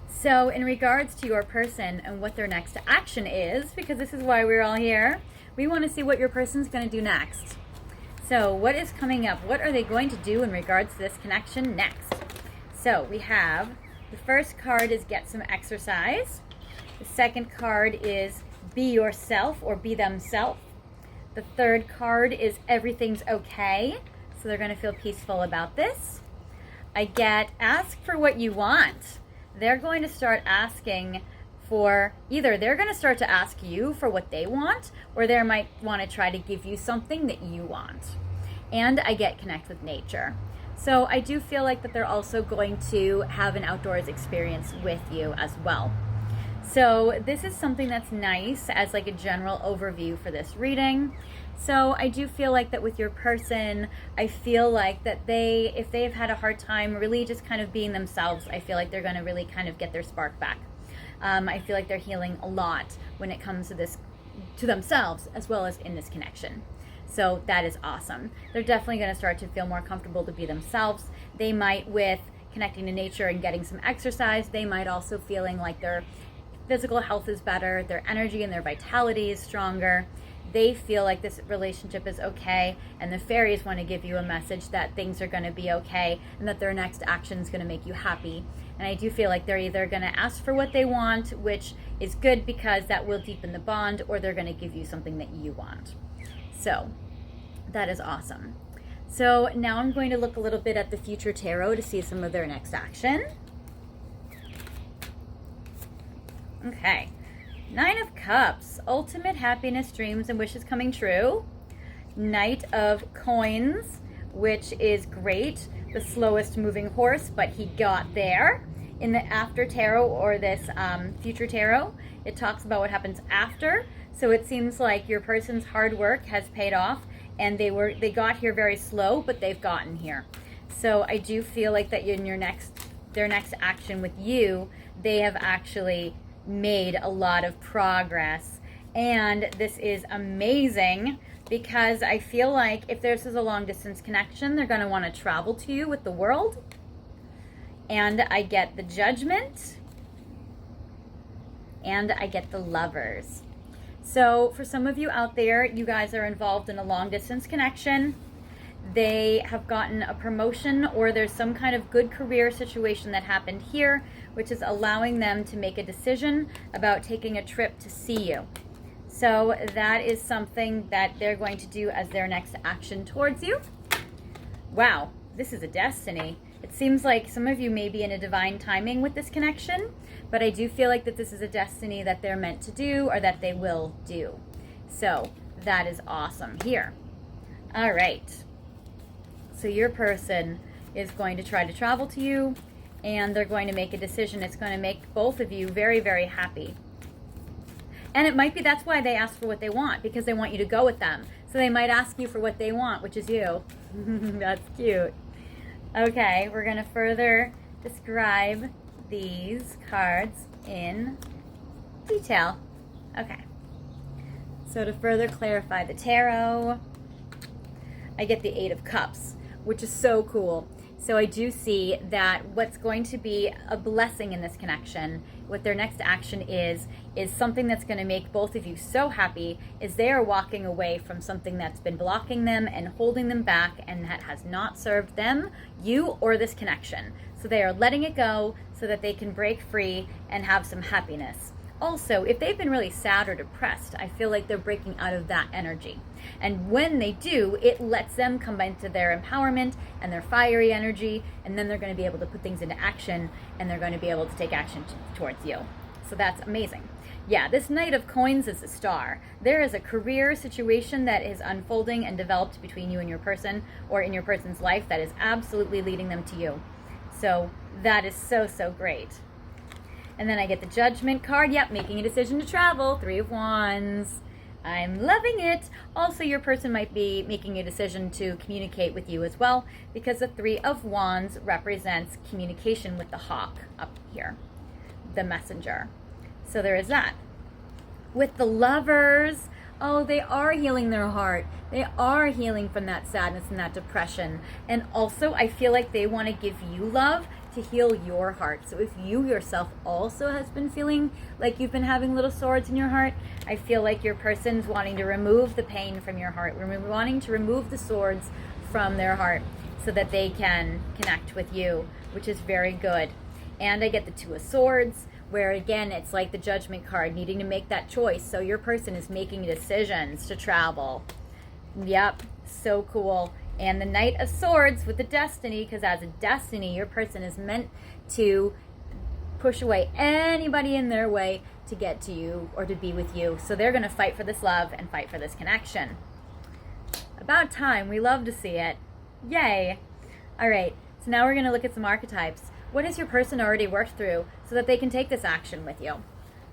So in regards to your person and what their next action is, because this is why we're all here, we want to see what your person's going to do next. So what is coming up? What are they going to do in regards to this connection next? So we have, the first card is get some exercise. The second card is be yourself or be themselves. The third card is everything's okay. So they're going to feel peaceful about this. I get ask for what you want. They're going to start asking for, either they're going to start to ask you for what they want, or they might want to try to give you something that you want. And I get connect with nature. So I do feel like that they're also going to have an outdoors experience with you as well. So this is something that's nice as like a general overview for this reading. So I do feel like that with your person, I feel like that if they have had a hard time really just kind of being themselves, I feel like they're going to really kind of get their spark back. I feel like they're healing a lot when it comes to this, to themselves, as well as in this connection. So that is awesome. They're definitely going to start to feel more comfortable to be themselves. They might, with connecting to nature and getting some exercise, they might also feeling like their physical health is better, their energy and their vitality is stronger. They feel like this relationship is okay, and the fairies want to give you a message that things are going to be okay and that their next action is going to make you happy. And I do feel like they're either going to ask for what they want, which is good because that will deepen the bond, or they're going to give you something that you want. So that is awesome. So now I'm going to look a little bit at the future tarot to see some of their next action. Okay. 9 of Cups, ultimate happiness, dreams, and wishes coming true. Knight of Coins, which is great. The slowest moving horse, but he got there. In the after tarot, or this future tarot, it talks about what happens after. So it seems like your person's hard work has paid off, and they got here very slow, but they've gotten here. So I do feel like that in their next action with you, they have actually made a lot of progress, and this is amazing because I feel like if this is a long distance connection, they're going to want to travel to you with the world, And I get the Judgment, and I get the Lovers. So for some of you out there, you guys are involved in a long distance connection. They have gotten a promotion, or there's some kind of good career situation that happened here, which is allowing them to make a decision about taking a trip to see you. So that is something that they're going to do as their next action towards you. Wow, this is a destiny. It seems like some of you may be in a divine timing with this connection, but I do feel like that this is a destiny that they're meant to do, or that they will do. So that is awesome here. All right. So your person is going to try to travel to you, and they're going to make a decision. It's going to make both of you very, very happy. And it might be that's why they ask for what they want, because they want you to go with them. So they might ask you for what they want, which is you. That's cute. Okay, we're going to further describe these cards in detail. Okay. So to further clarify the tarot, I get the Eight of Cups, which is so cool. So I do see that what's going to be a blessing in this connection, what their next action is something that's going to make both of you so happy, is they are walking away from something that's been blocking them and holding them back, and that has not served them, you, or this connection. So they are letting it go so that they can break free and have some happiness. Also, if they've been really sad or depressed, I feel like they're breaking out of that energy. And when they do, it lets them come into their empowerment and their fiery energy, and then they're going to be able to put things into action, and they're going to be able to take action towards you. So that's amazing. Yeah, this Knight of Coins is a star. There is a career situation that is unfolding and developed between you and your person, or in your person's life, that is absolutely leading them to you. So that is so, so great. And then I get the Judgment card. Yep, making a decision to travel. Three of Wands. I'm loving it. Also, your person might be making a decision to communicate with you as well, because the Three of Wands represents communication with the hawk up here, the messenger. So there is that. With the Lovers, oh, they are healing their heart. They are healing from that sadness and that depression. And also, I feel like they want to give you love to heal your heart. So if you yourself also has been feeling like you've been having little swords in your heart, I feel like your person's wanting to remove the pain from your heart. We're wanting to remove the swords from their heart so that they can connect with you, which is very good. And I get the Two of Swords, where again, it's like the Judgment card, needing to make that choice. So your person is making decisions to travel. Yep, so cool. And the Knight of Swords with the Destiny, because as a destiny, your person is meant to push away anybody in their way to get to you or to be with you. So they're going to fight for this love and fight for this connection. About time. We love to see it. Yay. All right. So now we're going to look at some archetypes. What has your person already worked through so that they can take this action with you?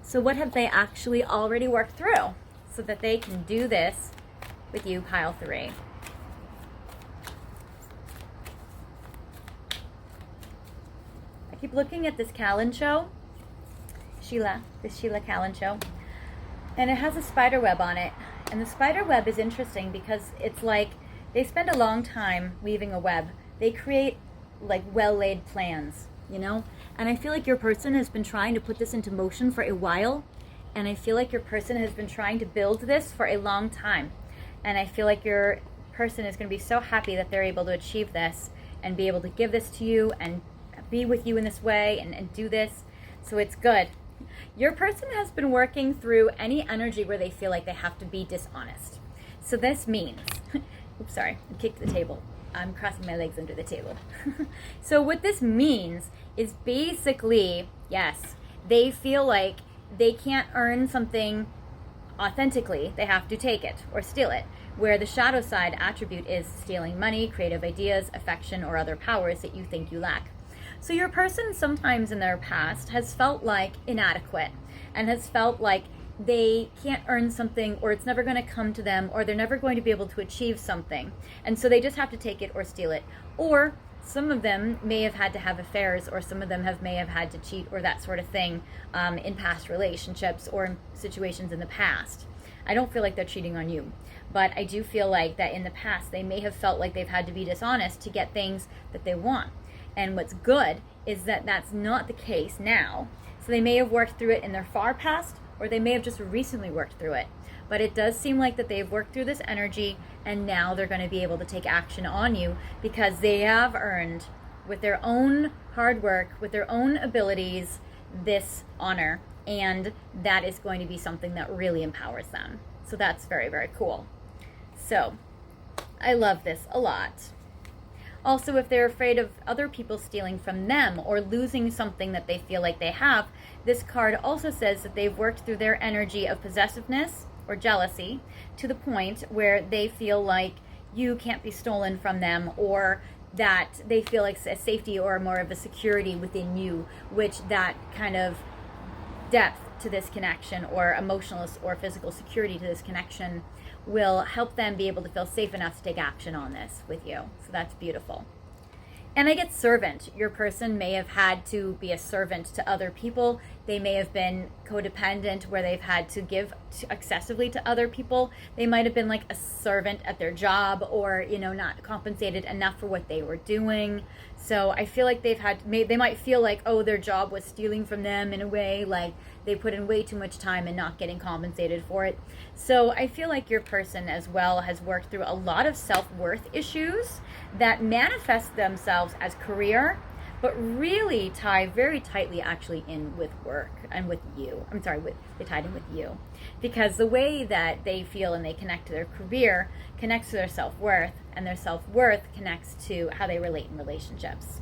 So what have they actually already worked through so that they can do this with you, pile 3? I keep looking at this Callan show, this Sheila Callan show, and it has a spider web on it. And the spider web is interesting because it's like they spend a long time weaving a web. They create like well-laid plans, you know? And I feel like your person has been trying to put this into motion for a while, and I feel like your person has been trying to build this for a long time. And I feel like your person is going to be so happy that they're able to achieve this and be able to give this to you and be with you in this way and do this. So it's good. Your person has been working through any energy where they feel like they have to be dishonest. So this means, oops, sorry, I kicked the table. I'm crossing my legs under the table. So what this means is basically, yes, they feel like they can't earn something authentically. They have to take it or steal it, where the shadow side attribute is stealing money, creative ideas, affection, or other powers that you think you lack. So your person sometimes in their past has felt like inadequate and has felt like they can't earn something, or it's never going to come to them, or they're never going to be able to achieve something. And so they just have to take it or steal it. Or some of them may have had to have affairs, or some of them may have had to cheat or that sort of thing in past relationships or in situations in the past. I don't feel like they're cheating on you, but I do feel like that in the past they may have felt like they've had to be dishonest to get things that they want. And what's good is that that's not the case now. So they may have worked through it in their far past, or they may have just recently worked through it. But it does seem like that they've worked through this energy, and now they're going to be able to take action on you because they have earned, with their own hard work, with their own abilities, this honor. And that is going to be something that really empowers them. So that's very, very cool. So I love this a lot. Also, if they're afraid of other people stealing from them or losing something that they feel like they have, this card also says that they've worked through their energy of possessiveness or jealousy to the point where they feel like you can't be stolen from them, or that they feel like a safety or more of a security within you, which that kind of depth to this connection, or emotional or physical security to this connection, will help them be able to feel safe enough to take action on this with you. So that's beautiful. And I get servant. Your person may have had to be a servant to other people. They may have been codependent, where they've had to give excessively to other people. They might have been like a servant at their job, or, you know, not compensated enough for what they were doing. So I feel like they might feel like, oh, their job was stealing from them in a way, like they put in way too much time and not getting compensated for it. So I feel like your person as well has worked through a lot of self-worth issues that manifest themselves as career, but really tie very tightly actually in with work and with you. They tied in with you. Because the way that they feel and they connect to their career connects to their self-worth, and their self-worth connects to how they relate in relationships.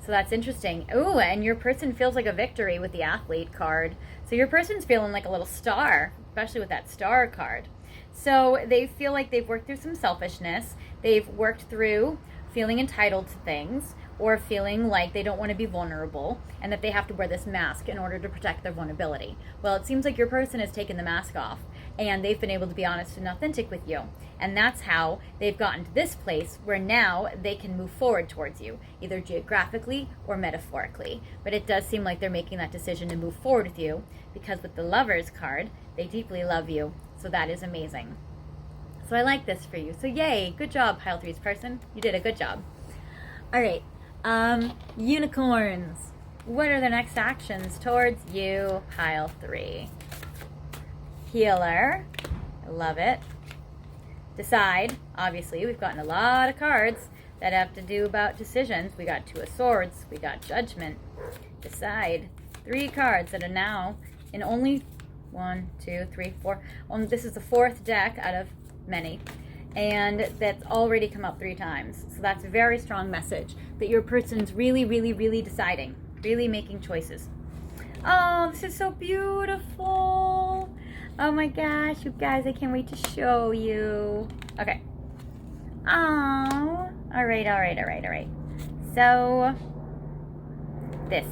So that's interesting. Oh, and your person feels like a victory with the athlete card. So your person's feeling like a little star, especially with that star card. So they feel like they've worked through some selfishness. They've worked through feeling entitled to things, or feeling like they don't want to be vulnerable and that they have to wear this mask in order to protect their vulnerability. Well, it seems like your person has taken the mask off and they've been able to be honest and authentic with you. And that's how they've gotten to this place where now they can move forward towards you, either geographically or metaphorically. But it does seem like they're making that decision to move forward with you, because with the Lovers card, they deeply love you. So that is amazing. So I like this for you. So yay, good job, Pile 3's person. You did a good job. All right. Unicorns. What are the next actions towards you, Pile 3? Healer. I love it. Decide. Obviously, we've gotten a lot of cards that have to do about decisions. We got 2 of Swords. We got Judgment. Decide. 3 cards that are now in only 1, 2, 3, 4. This is the 4th deck out of many. And that's already come up 3 times. So that's a very strong message that your person's really, really, really deciding, really making choices. Oh, this is so beautiful. Oh my gosh, you guys, I can't wait to show you. Okay. Oh, all right. So, this.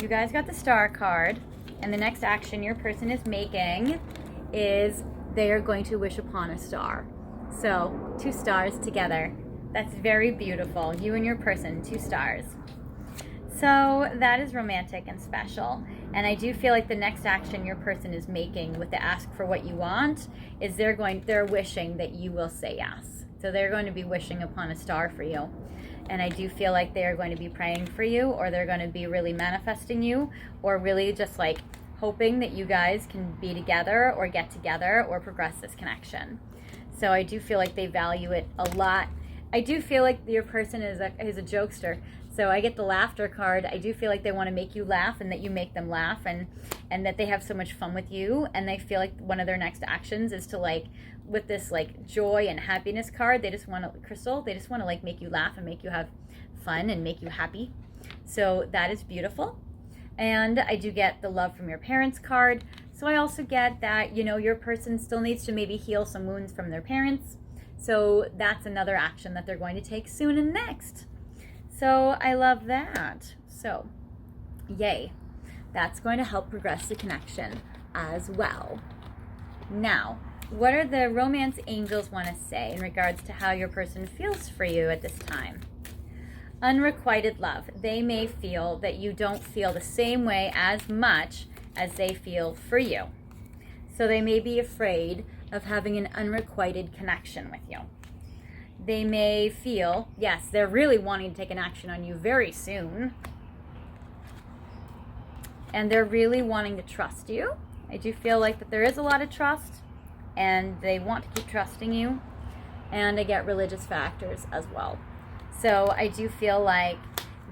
You guys got the Star card, and the next action your person is making is they are going to wish upon a star. So 2 stars together. That's very beautiful. You and your person, 2 stars. So that is romantic and special. And I do feel like the next action your person is making with the ask for what you want is they're wishing that you will say yes. So they're going to be wishing upon a star for you. And I do feel like they're going to be praying for you, or they're going to be really manifesting you, or really just like hoping that you guys can be together or get together or progress this connection. So I do feel like they value it a lot. I do feel like your person is a jokester. So I get the laughter card. I do feel like they want to make you laugh and that you make them laugh, and that they have so much fun with you, and they feel like one of their next actions is to, like, with this like joy and happiness card, they just want to, Crystal, they just want to like make you laugh and make you have fun and make you happy. So that is beautiful. And I do get the love from your parents card. So I also get that, you know, your person still needs to maybe heal some wounds from their parents. So that's another action that they're going to take soon and next. So I love that. So yay. That's going to help progress the connection as well. Now, what are the romance angels want to say in regards to how your person feels for you at this time? Unrequited love. They may feel that you don't feel the same way as much as they feel for you. So they may be afraid of having an unrequited connection with you. they may feel, yes, they're really wanting to take an action on you very soon. And they're really wanting to trust you. I do feel like that there is a lot of trust, and they want to keep trusting you. And I get religious factors as well. So I do feel like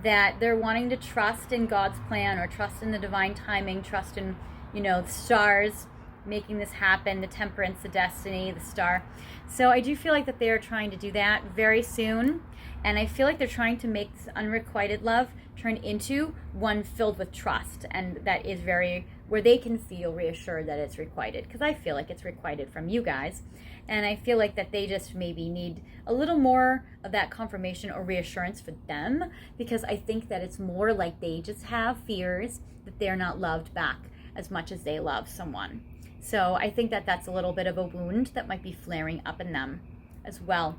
that they're wanting to trust in God's plan, or trust in the divine timing, trust in, you know, the stars making this happen, the temperance, the destiny, the star. So I do feel like that they are trying to do that very soon. And I feel like they're trying to make this unrequited love turn into one filled with trust, and that is very, where they can feel reassured that it's requited, because I feel like it's requited from you guys. And I feel like that they just maybe need a little more of that confirmation or reassurance for them, because I think that it's more like they just have fears that they're not loved back as much as they love someone. So I think that that's a little bit of a wound that might be flaring up in them as well,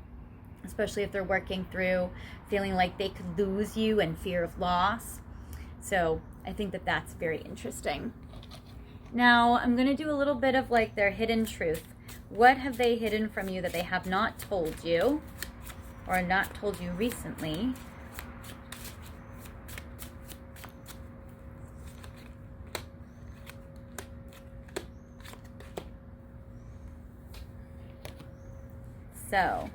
especially if they're working through feeling like they could lose you and fear of loss. So I think that that's very interesting. Now I'm going to do a little bit of like their hidden truth. What have they hidden from you that they have not told you, or not told you recently? So,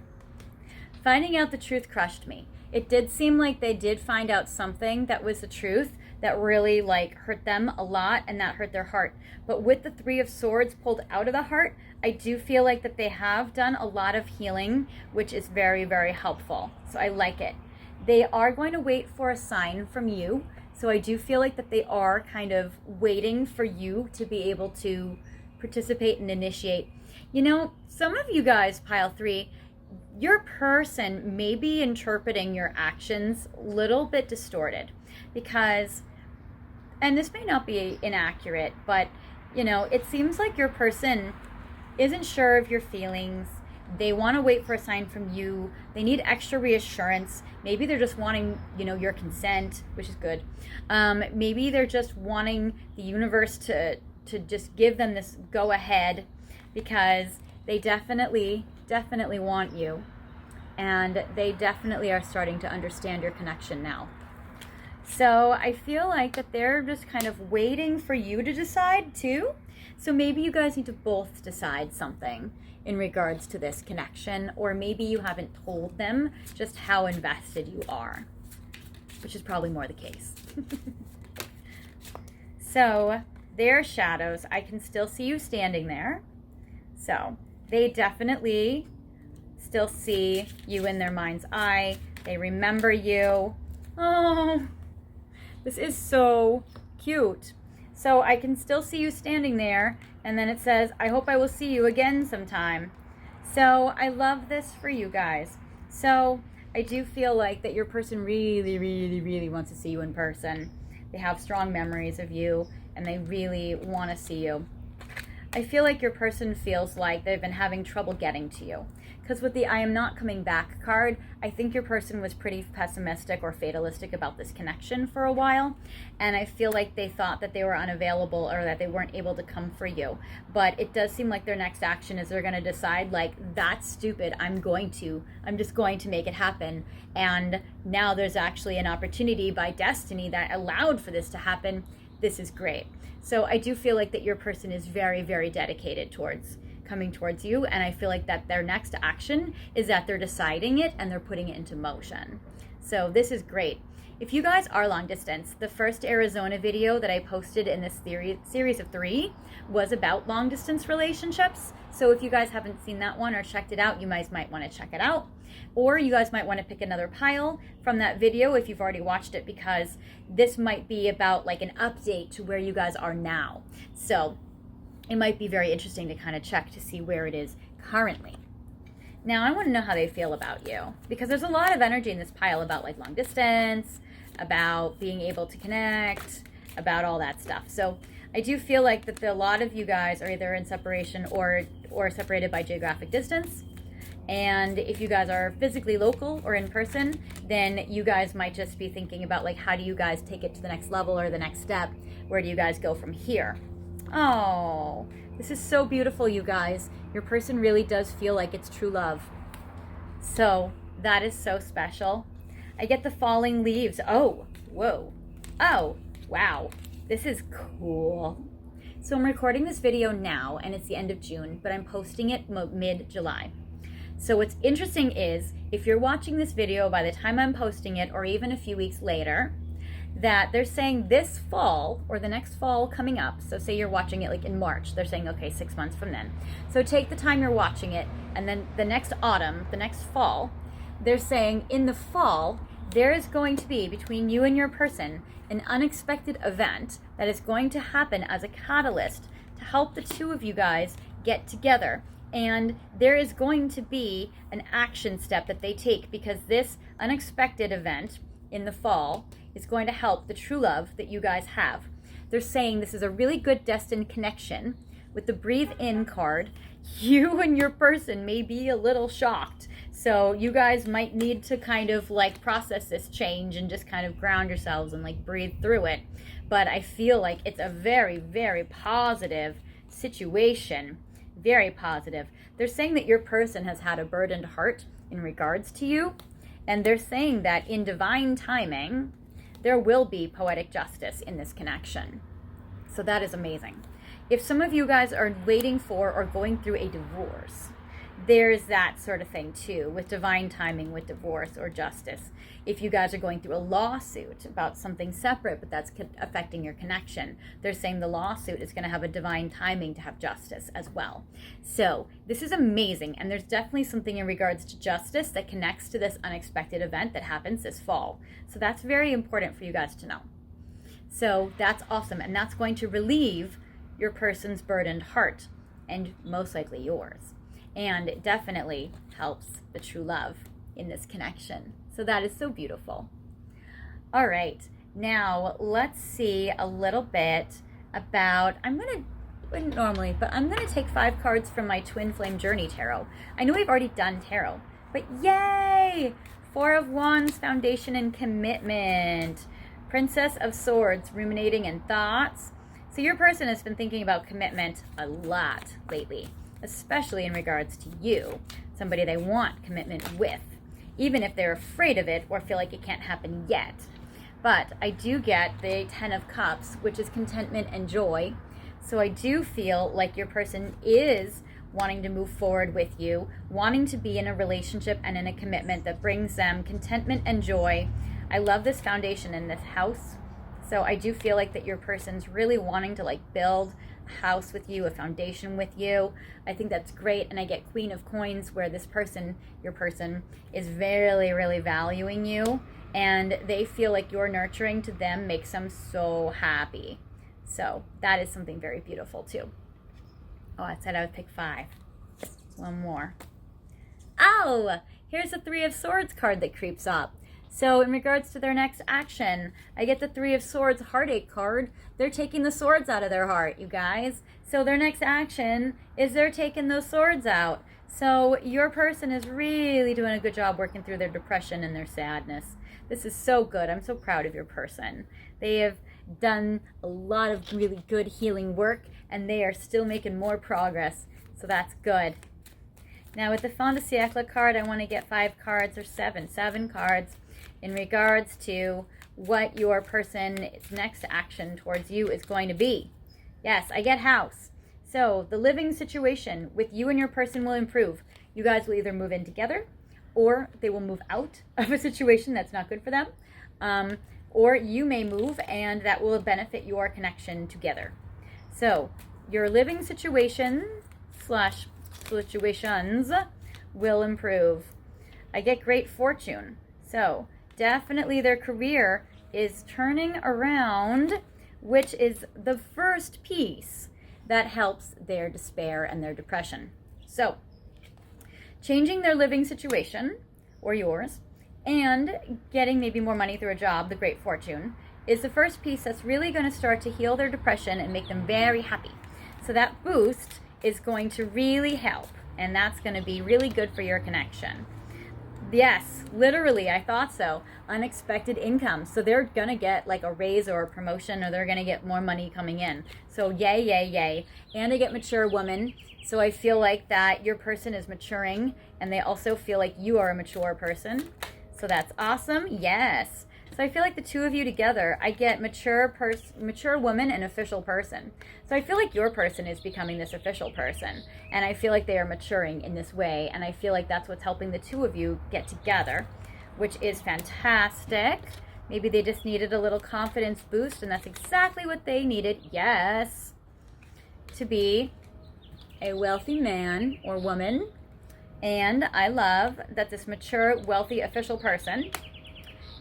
finding out the truth crushed me. It did seem like they did find out something that was the truth that really like hurt them a lot, and that hurt their heart. But with the Three of Swords pulled out of the heart, I do feel like that they have done a lot of healing, which is very, very helpful. So I like it. They are going to wait for a sign from you. So I do feel like that they are kind of waiting for you to be able to participate and initiate. You know, some of you guys, pile 3, your person may be interpreting your actions a little bit distorted, because, and this may not be inaccurate, but, you know, it seems like your person isn't sure of your feelings. They want to wait for a sign from you. They need extra reassurance. Maybe they're just wanting, you know, your consent, which is good. Maybe they're just wanting the universe to just give them this go ahead, because they definitely want you, and they definitely are starting to understand your connection now. So I feel like that they're just kind of waiting for you to decide too. So maybe you guys need to both decide something in regards to this connection, or maybe you haven't told them just how invested you are, which is probably more the case. So their shadows, I can still see you standing there. So they definitely still see you in their mind's eye. They remember you. Oh, this is so cute. So I can still see you standing there, and then it says, I hope I will see you again sometime. So I love this for you guys. So I do feel like that your person really, really, really wants to see you in person. They have strong memories of you, and they really want to see you. I feel like your person feels like they've been having trouble getting to you. Because with the I am not coming back card, I think your person was pretty pessimistic or fatalistic about this connection for a while. And I feel like they thought that they were unavailable, or that they weren't able to come for you. But it does seem like their next action is they're going to decide, like, that's stupid. I'm just going to make it happen. And now there's actually an opportunity by destiny that allowed for this to happen. This is great. So I do feel like that your person is very, very dedicated towards coming towards you, and I feel like that their next action is that they're deciding it and they're putting it into motion. So this is great. If you guys are long distance, the first Arizona video that I posted in this series of 3 was about long distance relationships. So if you guys haven't seen that one or checked it out, you guys might want to check it out. Or you guys might want to pick another pile from that video if you've already watched it, because this might be about like an update to where you guys are now. So it might be very interesting to kind of check to see where it is currently. Now I want to know how they feel about you, because there's a lot of energy in this pile about like long distance, about being able to connect, about all that stuff. So I do feel like that a lot of you guys are either in separation or separated by geographic distance. And if you guys are physically local or in person, then you guys might just be thinking about like, how do you guys take it to the next level or the next step? Where do you guys go from here? Oh, this is so beautiful, you guys. Your person really does feel like it's true love. So that is so special. I get the falling leaves. Oh, whoa. Oh, wow. This is cool. So I'm recording this video now, and it's the end of June, but I'm posting it mid-July. So what's interesting is, if you're watching this video by the time I'm posting it, or even a few weeks later, that they're saying this fall, or the next fall coming up, so say you're watching it like in March, they're saying, okay, 6 months from then. So take the time you're watching it, and then the next autumn, the next fall, they're saying in the fall, there is going to be, between you and your person, an unexpected event that is going to happen as a catalyst to help the two of you guys get together. And there is going to be an action step that they take, because this unexpected event in the fall is going to help the true love that you guys have. They're saying this is a really good destined connection. With the breathe in card, you and your person may be a little shocked. So you guys might need to kind of like process this change and just kind of ground yourselves and like breathe through it. But I feel like it's a very, very positive situation. Very positive. They're saying that your person has had a burdened heart in regards to you. And they're saying that in divine timing, there will be poetic justice in this connection. So that is amazing. If some of you guys are waiting for or going through a divorce, there's that sort of thing too, with divine timing, with divorce or justice. If you guys are going through a lawsuit about something separate, but that's affecting your connection, they're saying the lawsuit is going to have a divine timing to have justice as well. So this is amazing, and there's definitely something in regards to justice that connects to this unexpected event that happens this fall. So that's very important for you guys to know. So that's awesome, and that's going to relieve your person's burdened heart, and most likely yours. And it definitely helps the true love in this connection. So that is so beautiful. All right, now let's see a little bit about, wouldn't normally, but I'm gonna take 5 cards from my Twin Flame Journey Tarot. I know we've already done tarot, but yay! 4 of Wands, Foundation and Commitment. Princess of Swords, Ruminating and Thoughts. So your person has been thinking about commitment a lot lately, especially in regards to you, somebody they want commitment with, even if they're afraid of it or feel like it can't happen yet. But I do get the 10 of Cups, which is contentment and joy. So I do feel like your person is wanting to move forward with you, wanting to be in a relationship and in a commitment that brings them contentment and joy. I love this foundation in this house. So I do feel like that your person's really wanting to like build a house with you, a foundation with you. I think that's great. And I get Queen of Coins, where this person, your person, is really, really valuing you. And they feel like your nurturing to them makes them so happy. So that is something very beautiful too. Oh, I said I would pick 5. One more. Oh, here's the 3 of Swords card that creeps up. So in regards to their next action, I get the 3 of Swords heartache card. They're taking the swords out of their heart, you guys. So their next action is they're taking those swords out. So your person is really doing a good job working through their depression and their sadness. This is so good. I'm so proud of your person. They have done a lot of really good healing work, and they are still making more progress. So that's good. Now with the Fin de Siècle card, I want to get 5 cards, or 7 cards, in regards to what your person's next action towards you is going to be. Yes, I get house. So the living situation with you and your person will improve. You guys will either move in together, or they will move out of a situation that's not good for them. Or you may move, and that will benefit your connection together. So your living situation / situations will improve. I get great fortune. So definitely their career is turning around, which is the first piece that helps their despair and their depression. So changing their living situation, or yours, and getting maybe more money through a job, the great fortune, is the first piece that's really going to start to heal their depression and make them very happy. So that boost is going to really help, and that's going to be really good for your connection. Yes, literally, I thought so. Unexpected income. So they're going to get like a raise or a promotion, or they're going to get more money coming in. So yay, yay, yay. And I get mature woman. So I feel like that your person is maturing, and they also feel like you are a mature person. So that's awesome. Yes. So I feel like the two of you together, I get mature woman and official person. So I feel like your person is becoming this official person, and I feel like they are maturing in this way, and I feel like that's what's helping the two of you get together, which is fantastic. Maybe they just needed a little confidence boost, and that's exactly what they needed. Yes. To be a wealthy man or woman. And I love that this mature, wealthy, official person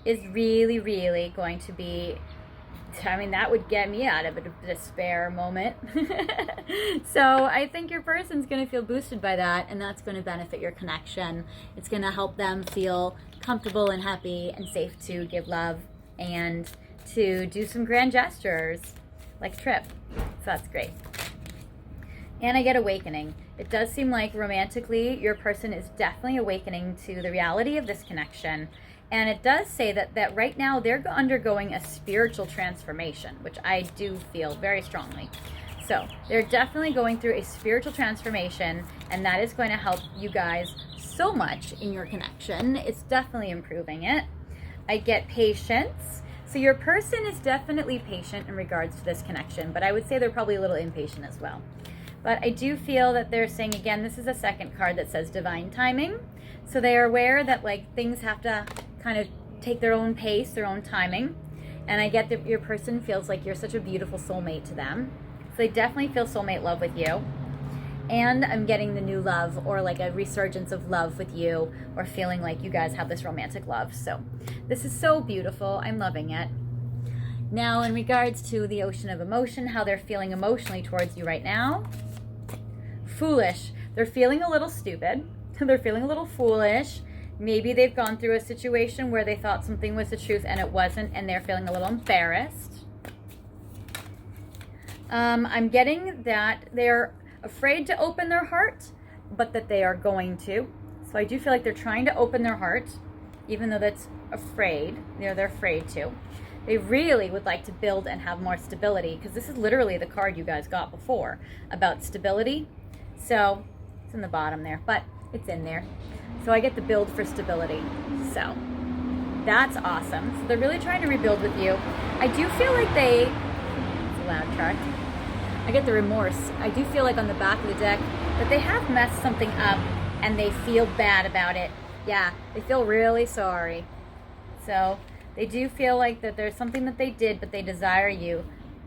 is really, really going to be, I mean, that would get me out of a despair moment. So I think your person's going to feel boosted by that, and that's going to benefit your connection. It's going to help them feel comfortable and happy and safe to give love and to do some grand gestures like a trip. So that's great. And I get awakening. It does seem like romantically your person is definitely awakening to the reality of this connection. And it does say that right now they're undergoing a spiritual transformation, which I do feel very strongly. So they're definitely going through a spiritual transformation, and that is going to help you guys so much in your connection. It's definitely improving it. I get patience. So your person is definitely patient in regards to this connection, but I would say they're probably a little impatient as well. But I do feel that they're saying, again, this is a second card that says divine timing. So they are aware that like things have to kind of take their own pace, their own timing. And I get that your person feels like you're such a beautiful soulmate to them. So they definitely feel soulmate love with you. And I'm getting the new love, or like a resurgence of love with you, or feeling like you guys have this romantic love. So this is so beautiful. I'm loving it. Now, in regards to the ocean of emotion, how they're feeling emotionally towards you right now. Foolish. They're feeling a little stupid. They're feeling a little foolish. Maybe they've gone through a situation where they thought something was the truth and it wasn't, and they're feeling a little embarrassed. I'm getting that they're afraid to open their heart, but that they are going to. So I do feel like they're trying to open their heart, even though that's afraid. They're afraid to. They really would like to build and have more stability, because this is literally the card you guys got before about stability. So it's in the bottom there, but it's in there. So I get the build for stability. So that's awesome. So they're really trying to rebuild with you. I do feel like it's a loud truck. I get the remorse. I do feel like on the back of the deck that they have messed something up and they feel bad about it. Yeah, they feel really sorry. So they do feel like that there's something that they did, but they desire you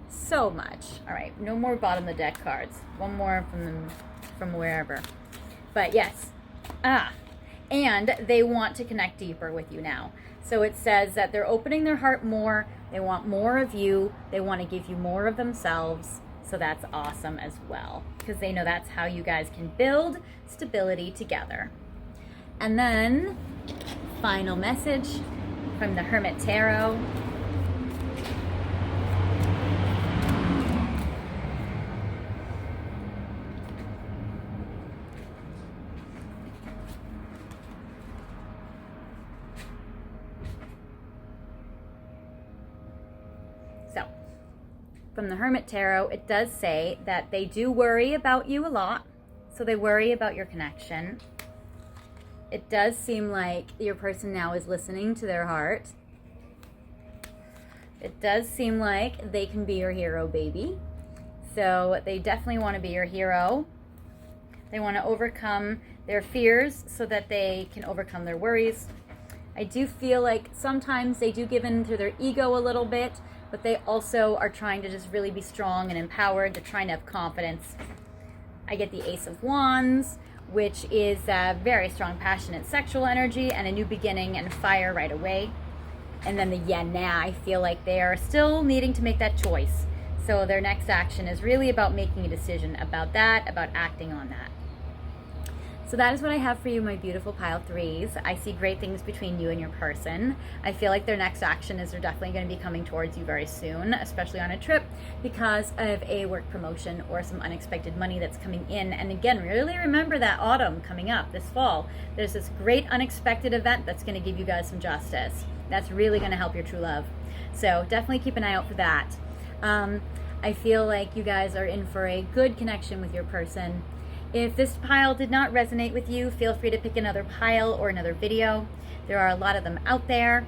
so much. All right, no more bottom of the deck cards. One more from wherever. But yes. And they want to connect deeper with you now. So it says that they're opening their heart more. They want more of you. They want to give you more of themselves. So that's awesome as well, because they know that's how you guys can build stability together. And then final message from the Hermit Tarot. From the Hermit Tarot, it does say that they do worry about you a lot. So they worry about your connection. It does seem like your person now is listening to their heart. It does seem like they can be your hero, baby. So they definitely want to be your hero. They want to overcome their fears so that they can overcome their worries. I do feel like sometimes they do give in to their ego a little bit, but they also are trying to just really be strong and empowered. They're trying to have confidence. I get the Ace of Wands, which is a very strong, passionate sexual energy and a new beginning and fire right away. And then the Yen Na, I feel like they are still needing to make that choice. So their next action is really about making a decision about that, about acting on that. So that is what I have for you, my beautiful pile threes. I see great things between you and your person. I feel like their next action is they're definitely going to be coming towards you very soon, especially on a trip, because of a work promotion or some unexpected money that's coming in. And again, really remember that autumn coming up, this fall. There's this great unexpected event that's going to give you guys some justice. That's really going to help your true love. So definitely keep an eye out for that. I feel like you guys are in for a good connection with your person. If this pile did not resonate with you, feel free to pick another pile or another video. There are a lot of them out there.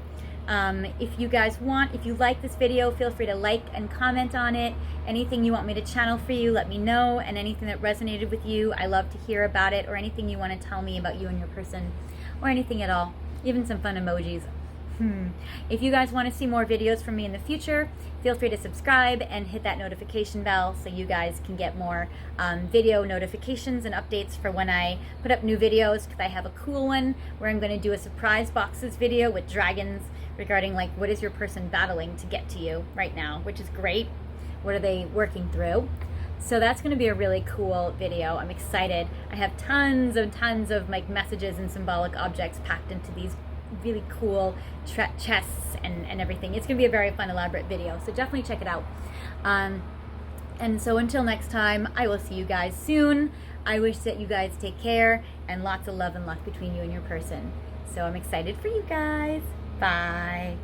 If you guys want, if you like this video, feel free to like and comment on it. Anything you want me to channel for you, let me know. And anything that resonated with you, I love to hear about it, or anything you want to tell me about you and your person, or anything at all. Even some fun emojis. If you guys want to see more videos from me in the future, feel free to subscribe and hit that notification bell so you guys can get more video notifications and updates for when I put up new videos, because I have a cool one where I'm going to do a surprise boxes video with dragons regarding like what is your person battling to get to you right now, which is great. What are they working through? So that's going to be a really cool video. I'm excited. I have tons of like messages and symbolic objects packed into these really cool chests and everything. It's gonna be a very fun, elaborate video, so definitely check it out. And so until next time, I will see you guys soon. I wish that you guys take care, and lots of love and luck between you and your person. So I'm excited for you guys. Bye.